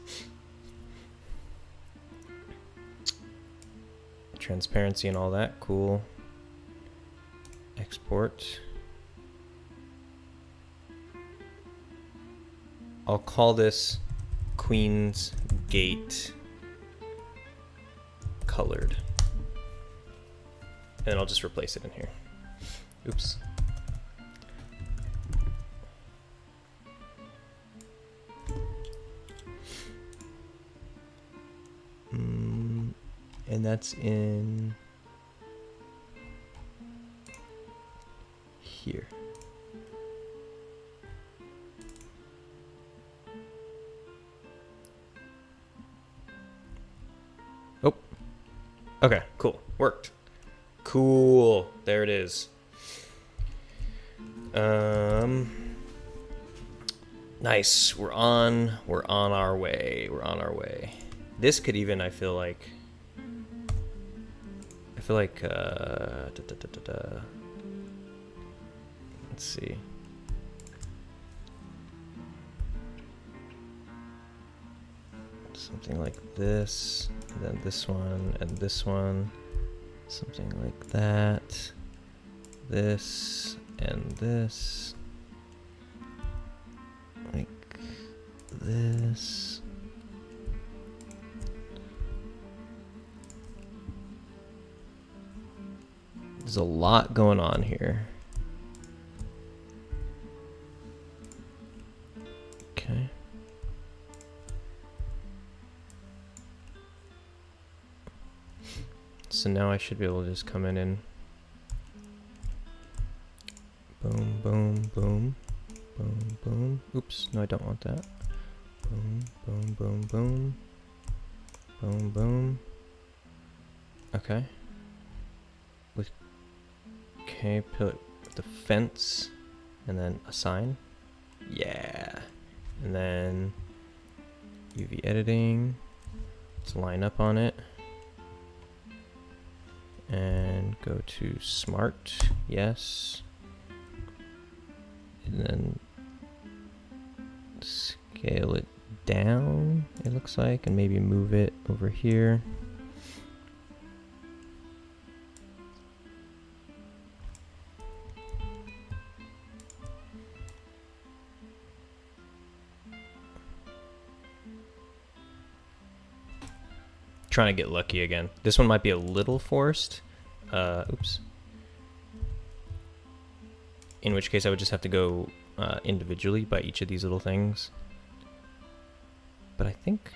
transparency and all that. Cool. export. I'll call this Queen's Gate colored. And then I'll just replace it in here. Oops. And that's in here. Oh, okay, cool, worked. Cool, there it is. Nice, we're on our way, This could even, I feel like, let's see. Something like this, and then this one, and this one. Something like that. This, and this. Like this. There's a lot going on here. Okay. So now I should be able to just come in and boom, boom, boom, boom, boom. Oops, no, I don't want that. Boom, boom, boom, boom, boom, boom. Okay. Okay, put the fence and then a sign. Yeah. And then UV editing. Let's line up on it. And go to smart. Yes. And then scale it down, it looks like, and maybe move it over here. Trying to get lucky again. This one might be a little forced. Oops. In which case I would just have to go individually by each of these little things. But I think...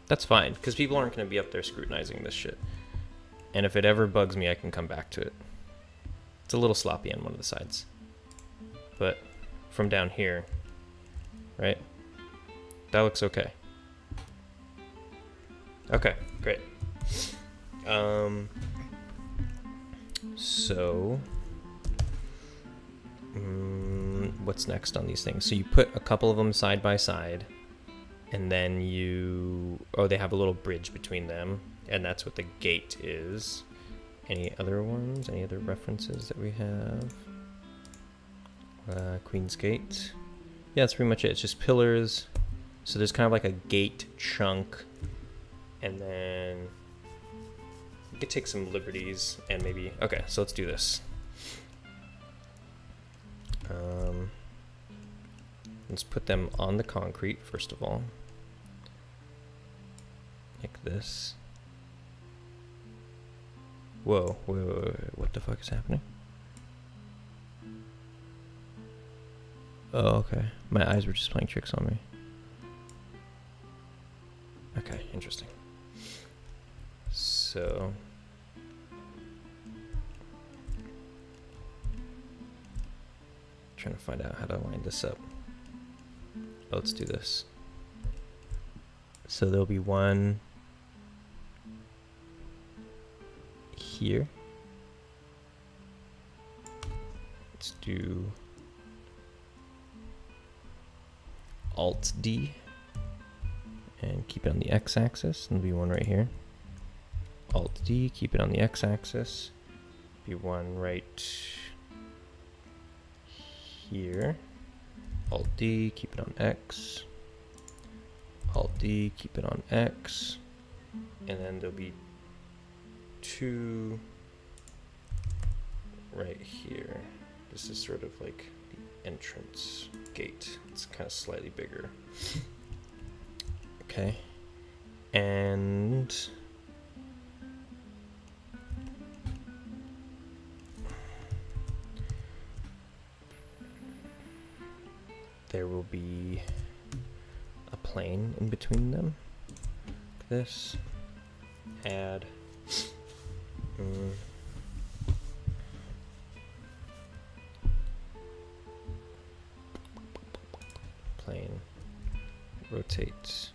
that's fine, because people aren't going to be up there scrutinizing this shit. And if it ever bugs me, I can come back to it. It's a little sloppy on one of the sides. But from down here, right? That looks okay. Okay, great. So, what's next on these things? So you put a couple of them side by side, and then they have a little bridge between them, and that's what the gate is. Any other ones? Any other references that we have? Queen's Gate. Yeah, that's pretty much it. It's just pillars. So there's kind of like a gate chunk, and then you could take some liberties and maybe... okay, so let's do this. Let's put them on the concrete, first of all. Like this. Whoa, what the fuck is happening? Oh, okay. My eyes were just playing tricks on me. Okay, interesting. So... trying to find out how to line this up. Oh, let's do this. So there'll be one here. Let's do Alt D and keep it on the x-axis, and there'll be one right here. Alt D, keep it on the x-axis. Be one right here. Alt D, keep it on X. Alt D, keep it on X, and then there'll be 2 right here. This is sort of like the entrance gate. It's kind of slightly bigger. Okay. And there will be a plane in between them. This. Add. Plane. Rotate.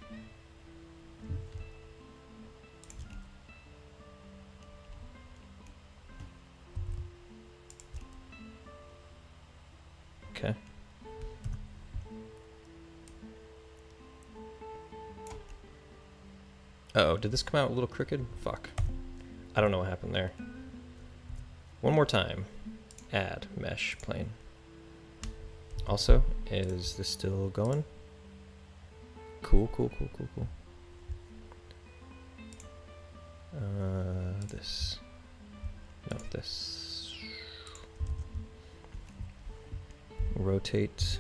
Okay. Uh-oh, did this come out a little crooked? Fuck. I don't know what happened there. One more time. Add mesh plane. Also, is this still going? Cool. This. No, this. Rotate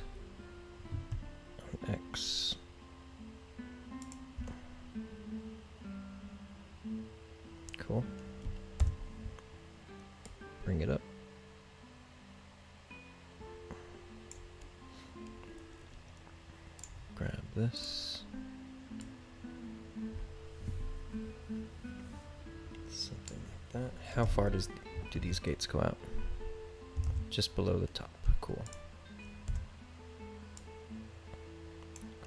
on X. Cool. Bring it up. Grab this. Something like that. How far do these gates go out? Just below the top. Cool.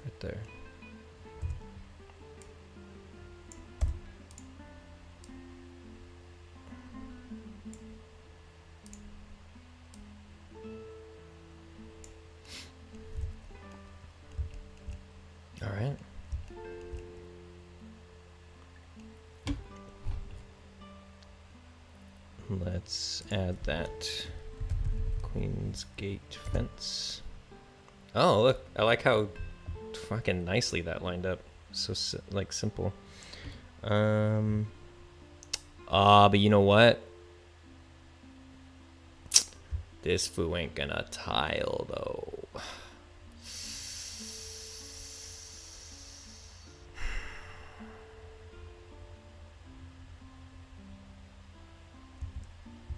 Right there. All right. Let's add that Queen's Gate fence. Oh, look. I like how fucking nicely that lined up. So, like, simple. But you know what? This foo ain't gonna tile, though.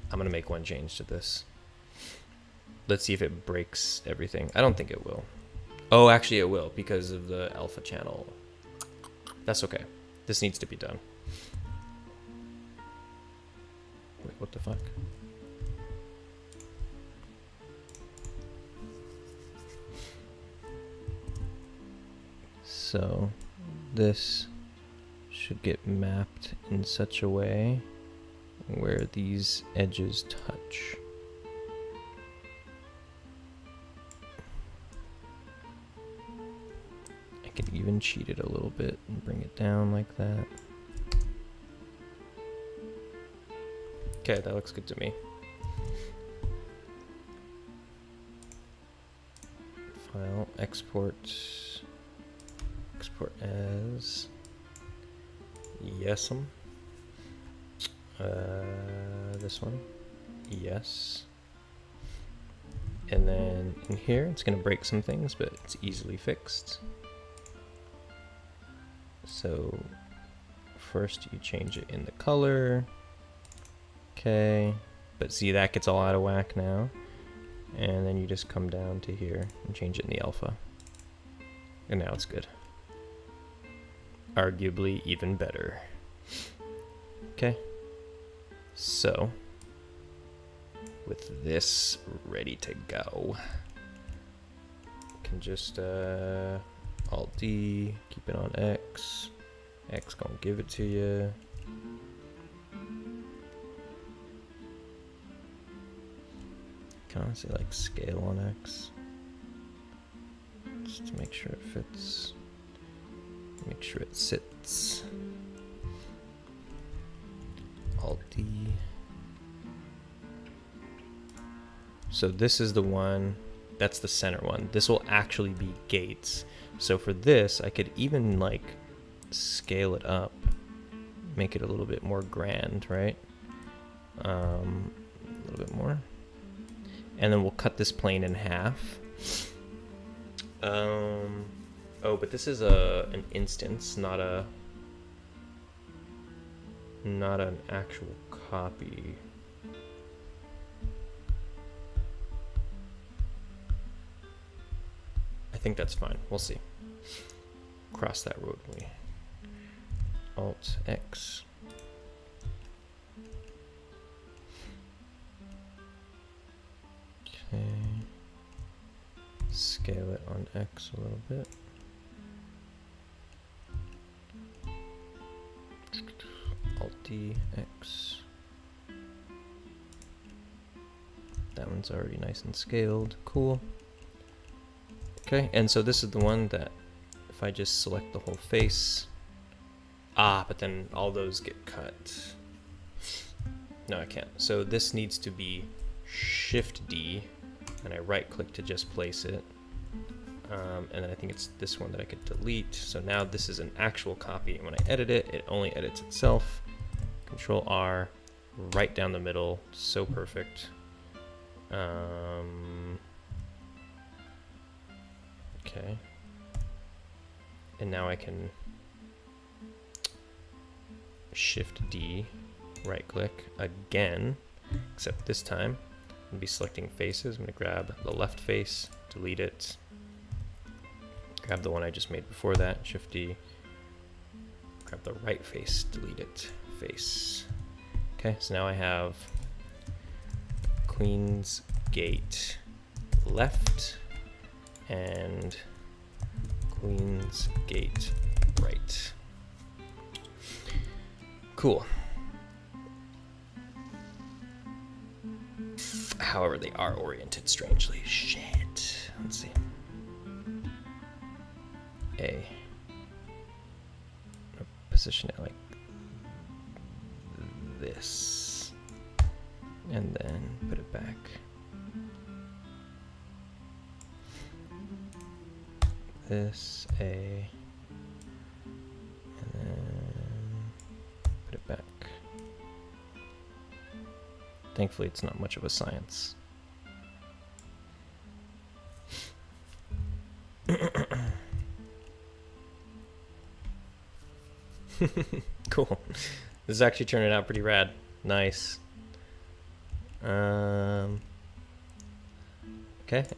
I'm gonna make one change to this. Let's see if it breaks everything. I don't think it will. Oh, actually it will because of the alpha channel. That's okay. This needs to be done. Wait, what the fuck? So this should get mapped in such a way where these edges touch. I can even cheat it a little bit and bring it down like that. Okay, that looks good to me. File, export as yes'm. This one, yes. And then in here, it's gonna break some things, but it's easily fixed. So first you change it in the color. Okay, but see that gets all out of whack now. And then you just come down to here and change it in the alpha. And now it's good. Arguably even better. Okay. So, with this ready to go, can just Alt D, keep it on X. X gonna give it to you. Can honestly like scale on X, just to make sure it fits. Make sure it sits. Alt D. So this is the one That's the center one. This will actually be gates. So for this, I could even like scale it up, make it a little bit more grand, right? A little bit more. And then we'll cut this plane in half. Oh, but this is an instance, not an actual copy. I think that's fine. We'll see. Cross that road. Alt X. Okay. Scale it on X a little bit. Alt D, X. That one's already nice and scaled. Cool. Okay, and so this is the one that if I just select the whole face, but then all those get cut. No, I can't. So this needs to be Shift D, and I right click to just place it. And then I think it's this one that I could delete. So now this is an actual copy, and when I edit it, it only edits itself. Control R, right down the middle, so perfect. Okay. And now I can Shift D, right click again, except this time I'm gonna be selecting faces. I'm gonna grab the left face, delete it, grab the one I just made before that, Shift D, grab the right face, delete it, face. Okay, so now I have Queen's Gate left and Queen's Gate right. Cool. However, they are oriented strangely. Shit. Let's see. A. Position it like this. And then put it back. This, A. And then put it back. Thankfully, it's not much of a science. Cool. This is actually turning out pretty rad. Nice. Okay,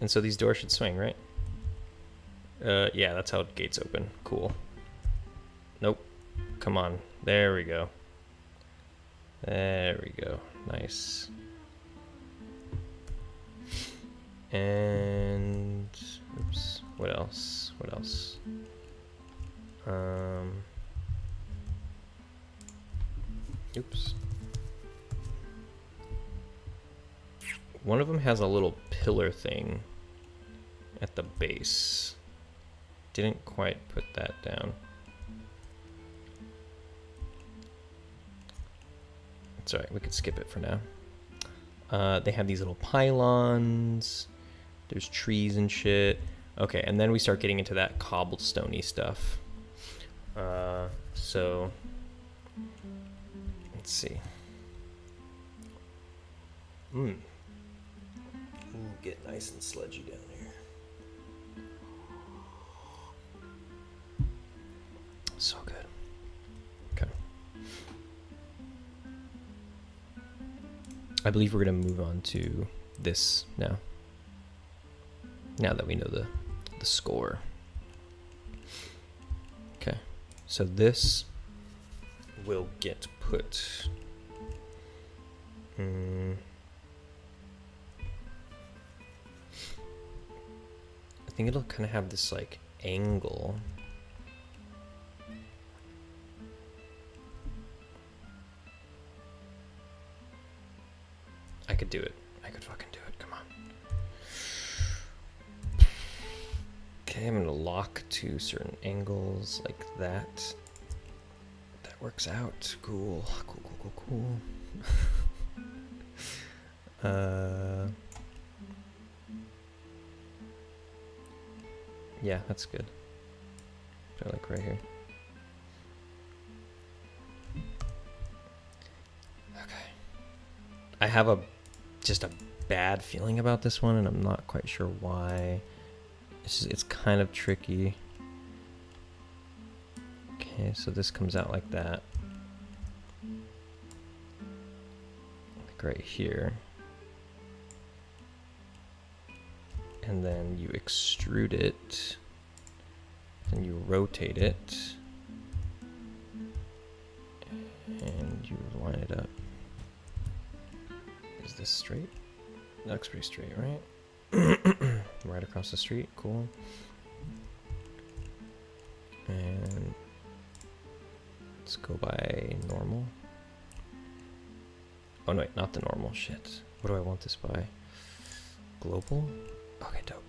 and so these doors should swing, right? Yeah, that's how gates open. Cool. Nope. Come on. There we go. There we go. Nice. And oops. What else? What else? Oops. One of them has a little pillar thing at the base. Didn't quite put that down. It's alright, we could skip it for now. They have these little pylons. There's trees and shit. Okay, and then we start getting into that cobblestone-y stuff. So let's see. Get nice and sludgy down here. So good. Okay. I believe we're going to move on to this now. Now that we know the score. Okay. So this will get put. I think it'll kind of have this like angle. I could do it. I could fucking do it. Come on. Okay, I'm gonna lock to certain angles like that. That works out. Cool. Cool, cool, cool, cool. Yeah, that's good. Put it like right here. Okay. I have just a bad feeling about this one, and I'm not quite sure why. It's kind of tricky. Okay, so this comes out like that. Like right here. And then you extrude it. Then you rotate it. And you line it up. Is this straight? That looks pretty straight, right? Right across the street, cool. And let's go by normal. Oh no, wait, not the normal, shit. What do I want this by? Global? Okay, dope.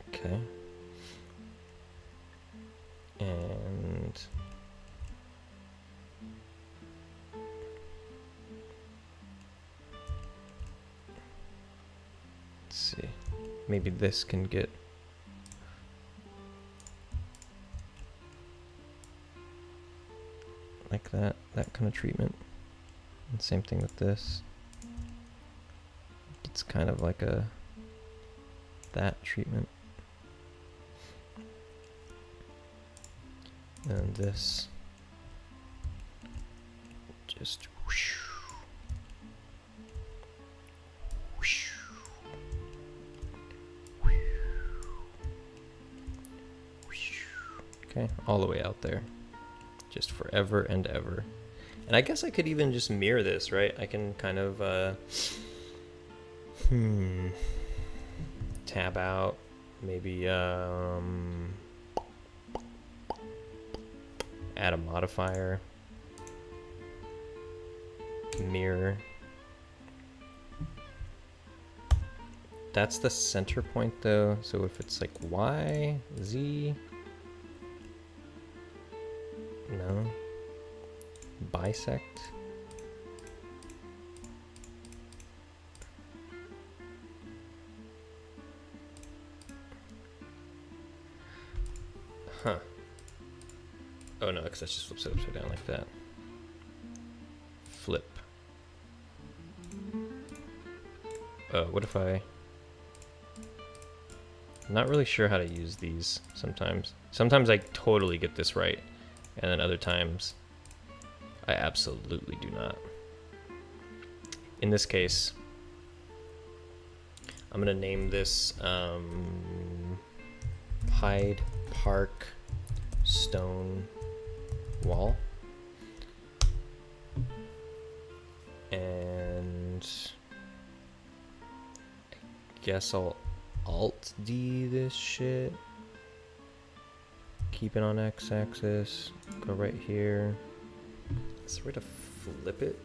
Okay. And let's see. Maybe this can get like that kind of treatment. And same thing with this. It's kind of like that treatment. And this just whoosh, whoosh, whoosh. Okay, all the way out there, just forever and ever. And I guess I could even just mirror this, right? I can kind of tab out, maybe add a modifier, mirror. That's the center point though, so if it's like Y, Z, no, bisect. Huh. Oh no, because that just flips it upside down like that. Flip. What if I'm not really sure how to use these sometimes. Sometimes I totally get this right, and then other times I absolutely do not. In this case, I'm gonna name this Hyde Park Stone Wall, and I guess I'll Alt D this shit, keep it on X-axis, go right here. Is there a way to flip it?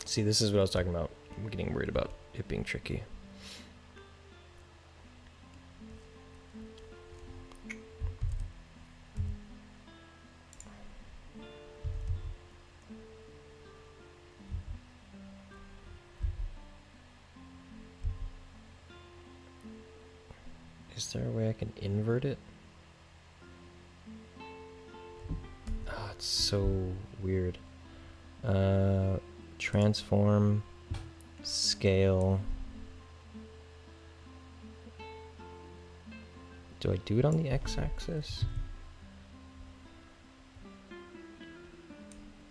See, this is what I was talking about. I'm getting worried about it being tricky. Is there a way I can invert it? Oh, it's so weird. Transform, scale. Do I do it on the x-axis?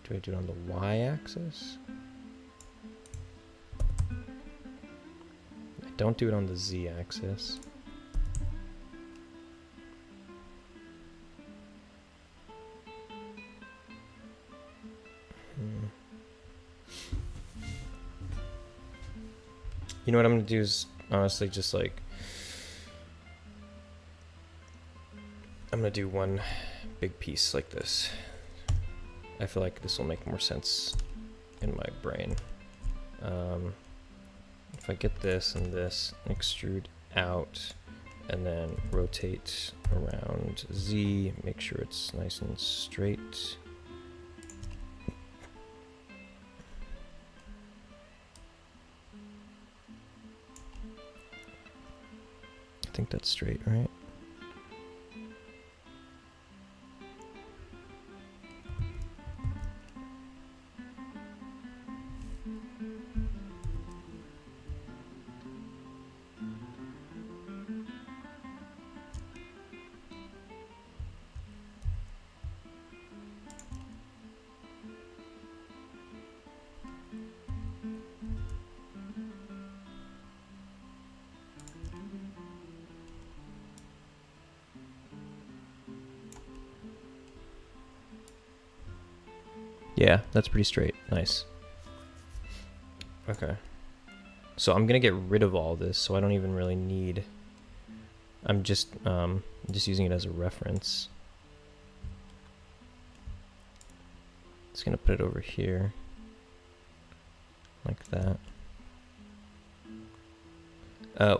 Do I do it on the y-axis? I don't do it on the z-axis. You know what I'm gonna do is honestly just like, I'm gonna do one big piece like this. I feel like this will make more sense in my brain. If I get this and this, extrude out, and then rotate around Z, make sure it's nice and straight. I think that's straight, right? Yeah, that's pretty straight. Nice. Okay. So I'm gonna get rid of all this, so I don't even really need. I'm just using it as a reference. Just gonna put it over here, like that.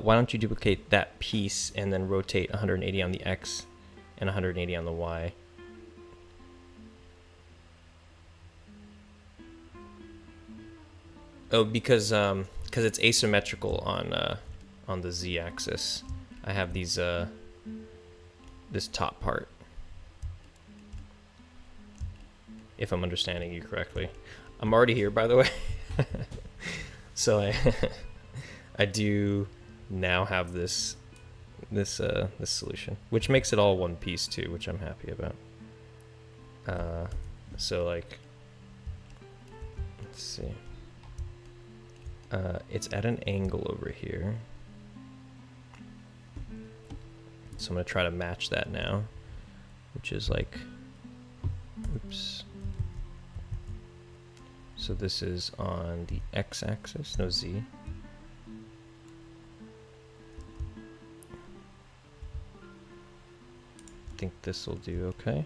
Why don't you duplicate that piece and then rotate 180 on the X and 180 on the Y? Oh, because it's asymmetrical on the Z-axis. I have these this top part. If I'm understanding you correctly, I'm already here, by the way. So I do now have this solution, which makes it all one piece too, which I'm happy about. So like, let's see. It's at an angle over here. So I'm gonna try to match that now, which is like, oops. So this is on the X-axis, no Z. I think this will do okay.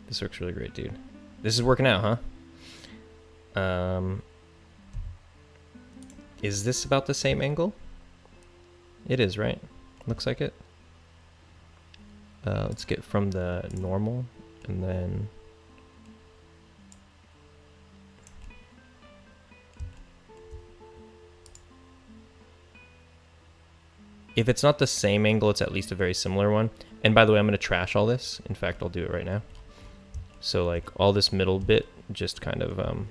This works really great, dude. This is working out, huh? Is this about the same angle? It is, right? Looks like it. Let's get from the normal and then if it's not the same angle, it's at least a very similar one. And by the way, I'm going to trash all this. In fact, I'll do it right now. So like all this middle bit just kind of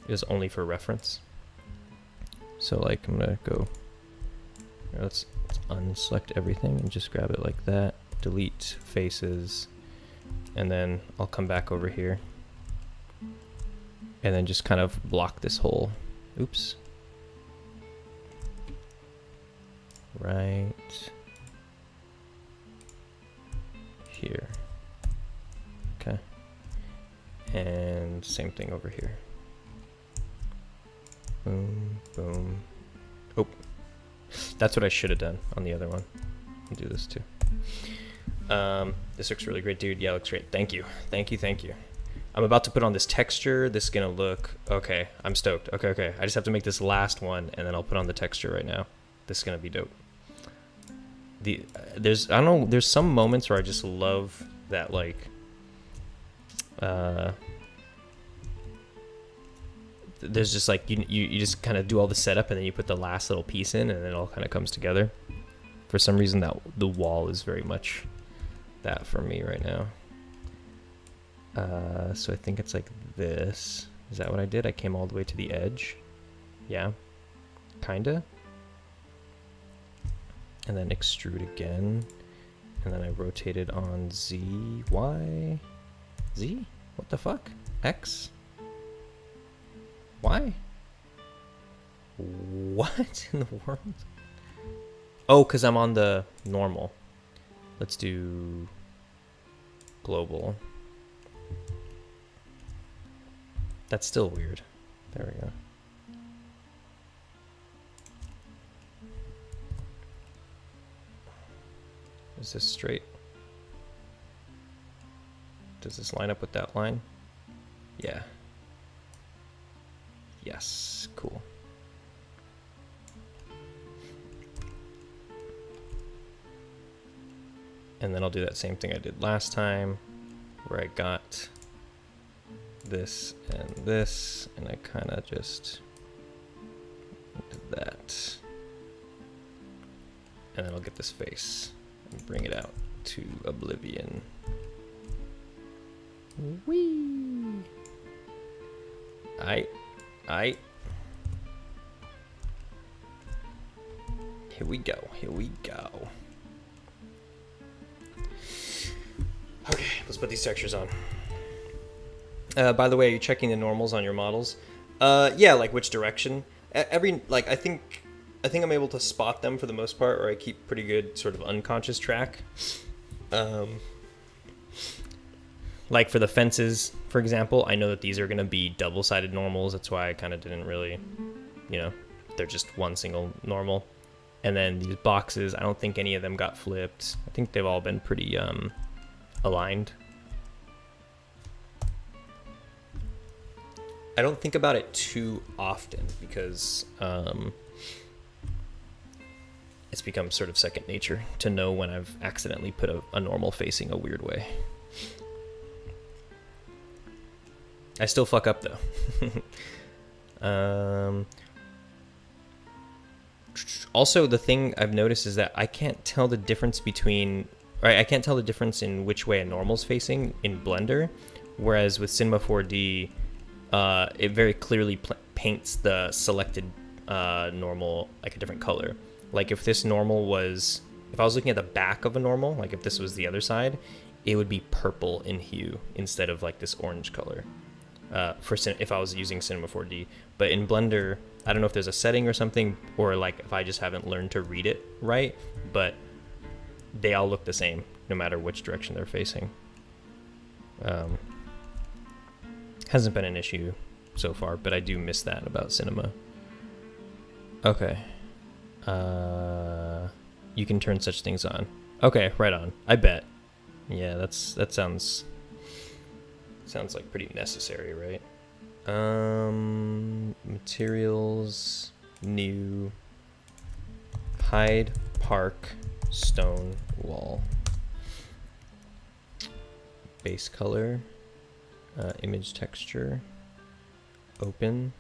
is only for reference. So like I'm gonna go, let's unselect everything and just grab it like that, delete faces, and then I'll come back over here and then just kind of block this whole, oops, right here. Okay, and same thing over here. Boom, boom. Oh, that's what I should have done on the other one. I'll do this too. This looks really great, dude. Yeah, it looks great. Thank you. Thank you. Thank you. I'm about to put on this texture. This is going to look, okay, I'm stoked. Okay, okay. I just have to make this last one and then I'll put on the texture right now. This is going to be dope. There's, I don't know, there's some moments where I just love that, like, there's just like, you just kind of do all the setup and then you put the last little piece in and it all kind of comes together. For some reason, that the wall is very much that for me right now. So I think it's like this. Is that what I did? I came all the way to the edge. Yeah, kinda. And then extrude again. And then I rotated on Z, Y, Z? What the fuck? X? Y? What in the world? Oh, because I'm on the normal. Let's do global. That's still weird. There we go. Is this straight? Does this line up with that line? Yeah. Yes, cool. And then I'll do that same thing I did last time, where I got this, and I kind of just did that. And then I'll get this face and bring it out to oblivion. Whee! Aight. Here we go. Okay, let's put these textures on. By the way, are you checking the normals on your models? Yeah, like which direction. I think I'm able to spot them for the most part, or I keep pretty good sort of unconscious track. Like for the fences, for example, I know that these are going to be double-sided normals. That's why I kind of didn't really, they're just one single normal. And then these boxes, I don't think any of them got flipped. I think they've all been pretty aligned. I don't think about it too often because it's become sort of second nature to know when I've accidentally put a normal facing a weird way. I still fuck up though. Also, the thing I've noticed is that I can't tell the difference I can't tell the difference in which way a normal's facing in Blender, whereas with Cinema 4D, it very clearly paints the selected normal like a different color. Like if this normal was, if I was looking at the back of a normal, like if this was the other side, it would be purple in hue instead of like this orange color. If I was using Cinema 4D, but in Blender, I don't know if there's a setting or something, or like if I just haven't learned to read it right, but they all look the same no matter which direction they're facing. Hasn't been an issue so far, but I do miss that about Cinema. Okay. You can turn such things on. Okay, right on. I bet. Yeah, that sounds like pretty necessary, right? Materials, new, Hyde Park, stone wall. Base color, image texture, open,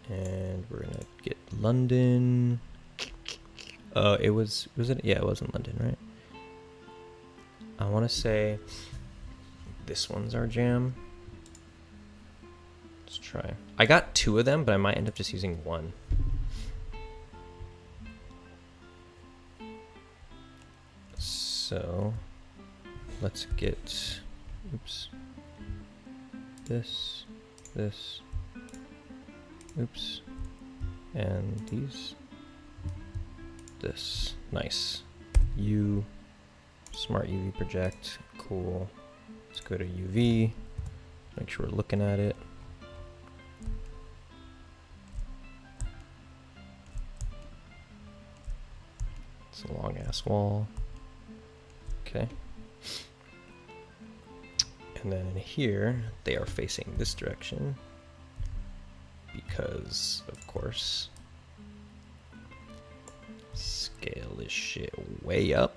and we're gonna get London. It was it? Yeah, it was in London, right? I want to say this one's our jam. Let's try. I got 2 of them, but I might end up just using 1. So let's get, oops, this, oops, and these, this. Nice. Smart UV project, cool. Let's go to UV, make sure we're looking at it. It's a long ass wall. Okay. And then in here, they are facing this direction because, of course, scale this shit way up.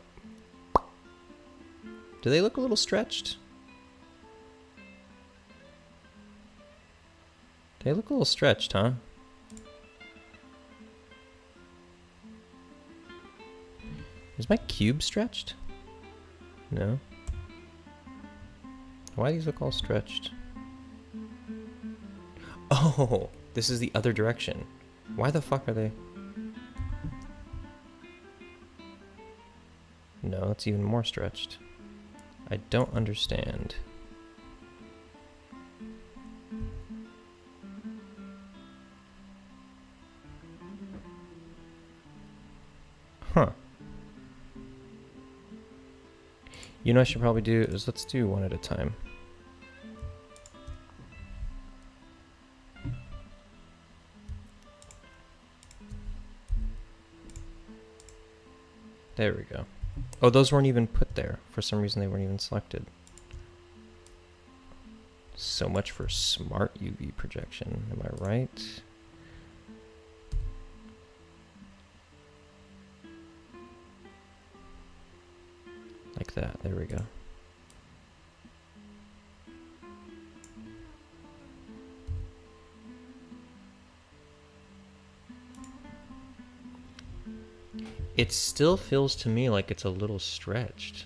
Do they look a little stretched? They look a little stretched, huh? Is my cube stretched? No. Why do these look all stretched? Oh, this is the other direction. Why the fuck are they? No, it's even more stretched. I don't understand. Huh. You know what I should probably do is let's do one at a time. There we go. Oh, those weren't even put there. For some reason, they weren't even selected. So much for smart UV projection. Am I right? Like that. There we go. It still feels to me like it's a little stretched.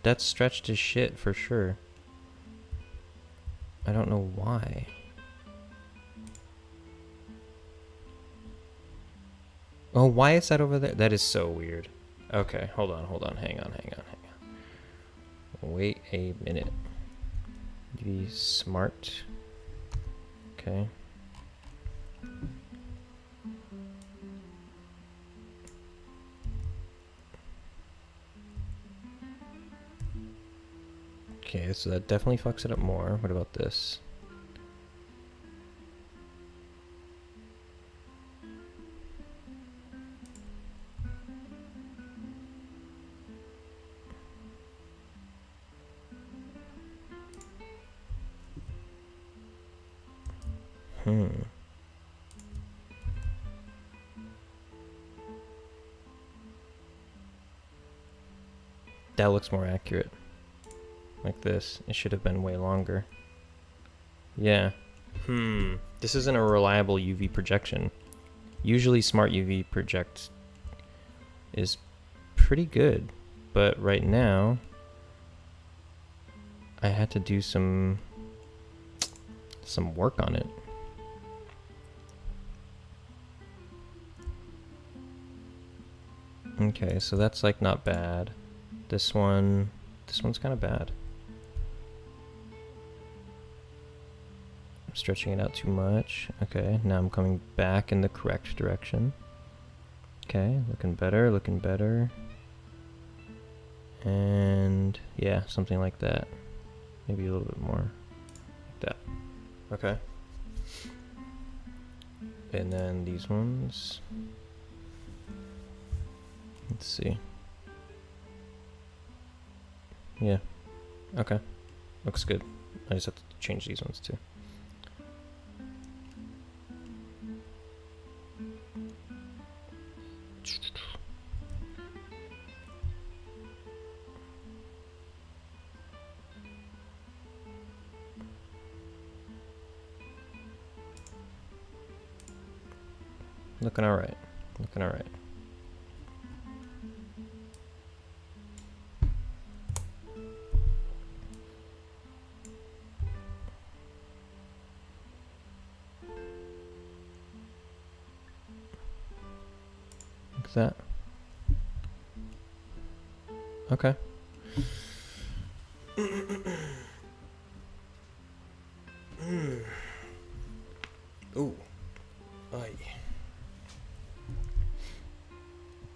That's stretched as shit for sure. I don't know why. Oh, why is that over there? That is so weird. Okay, hold on, hang on. Wait a minute. Be smart. Okay. Okay, so that definitely fucks it up more. What about this? That looks more accurate. Like this. It should have been way longer. Yeah. This isn't a reliable UV projection. Usually smart UV project is pretty good, but right now I had to do some work on it. Okay, so that's like not bad. This one's kind of bad. I'm stretching it out too much. Okay, now I'm coming back in the correct direction. Okay, looking better. And yeah, something like that. Maybe a little bit more like that. Okay. And then these ones. Let's see. Yeah. Okay. Looks good. I just have to change these ones too. Looking alright. Looking alright. Like that. Okay. Ooh. Aye.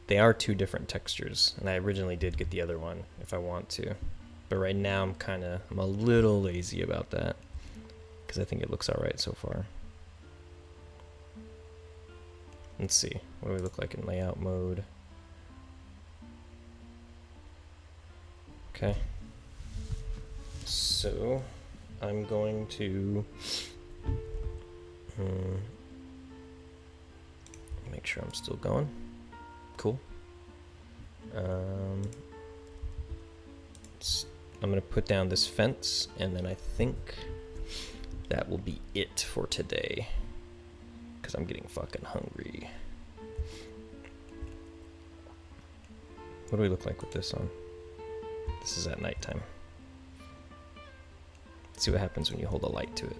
They are two different textures, and I originally did get the other one if I want to. But right now I'm a little lazy about that because I think it looks alright so far. Let's see. What do we look like in layout mode? Okay. So I'm going to make sure I'm still going. Cool. I'm going to put down this fence, and then I think that will be it for today, because I'm getting fucking hungry. What do we look like with this on? This is at nighttime. Let's see what happens when you hold a light to it.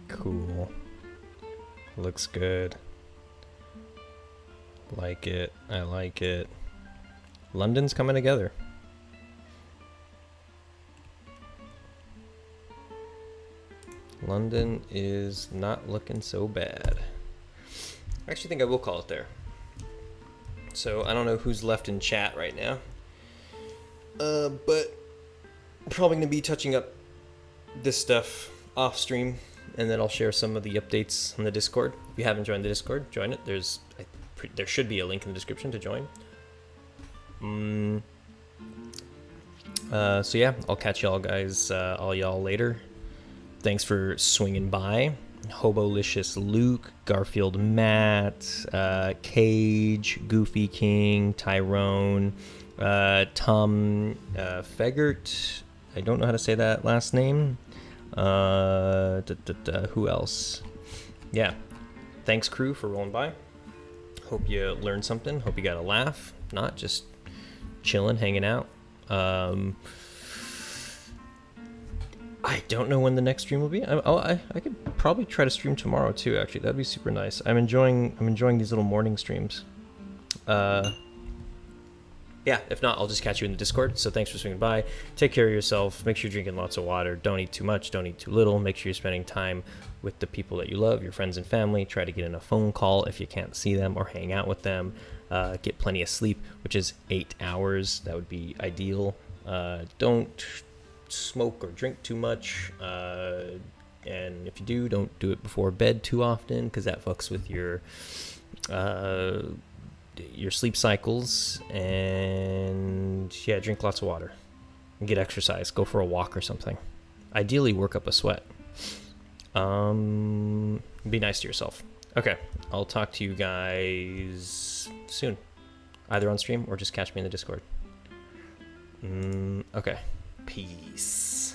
Cool. Looks good. Like it. I like it. London's coming together. London is not looking so bad. I actually think I will call it there. So I don't know who's left in chat right now. But I'm probably going to be touching up this stuff off stream, and then I'll share some of the updates on the Discord. If you haven't joined the Discord, join it. There should be a link in the description to join. So yeah, I'll catch y'all guys, all y'all later. Thanks for swinging by. Hobolicious Luke, Garfield Matt, Cage, Goofy King, Tyrone, Tom Fegert. I don't know how to say that last name. Who else? Yeah. Thanks, crew, for rolling by. Hope you learned something. Hope you got a laugh. Not just chilling, hanging out. I don't know when the next stream will be. I could probably try to stream tomorrow too. Actually, that'd be super nice. I'm enjoying these little morning streams. Yeah, if not, I'll just catch you in the Discord. So thanks for swinging by. Take care of yourself. Make sure you're drinking lots of water. Don't eat too much. Don't eat too little. Make sure you're spending time with the people that you love, your friends and family. Try to get in a phone call if you can't see them or hang out with them. Get plenty of sleep, which is 8 hours. That would be ideal. Don't smoke or drink too much. And if you do, don't do it before bed too often, because that fucks with your sleep cycles. And yeah, drink lots of water and get exercise. Go for a walk or something. Ideally work up a sweat. Be nice to yourself. Okay, I'll talk to you guys soon, either on stream or just catch me in the Discord. Okay, peace.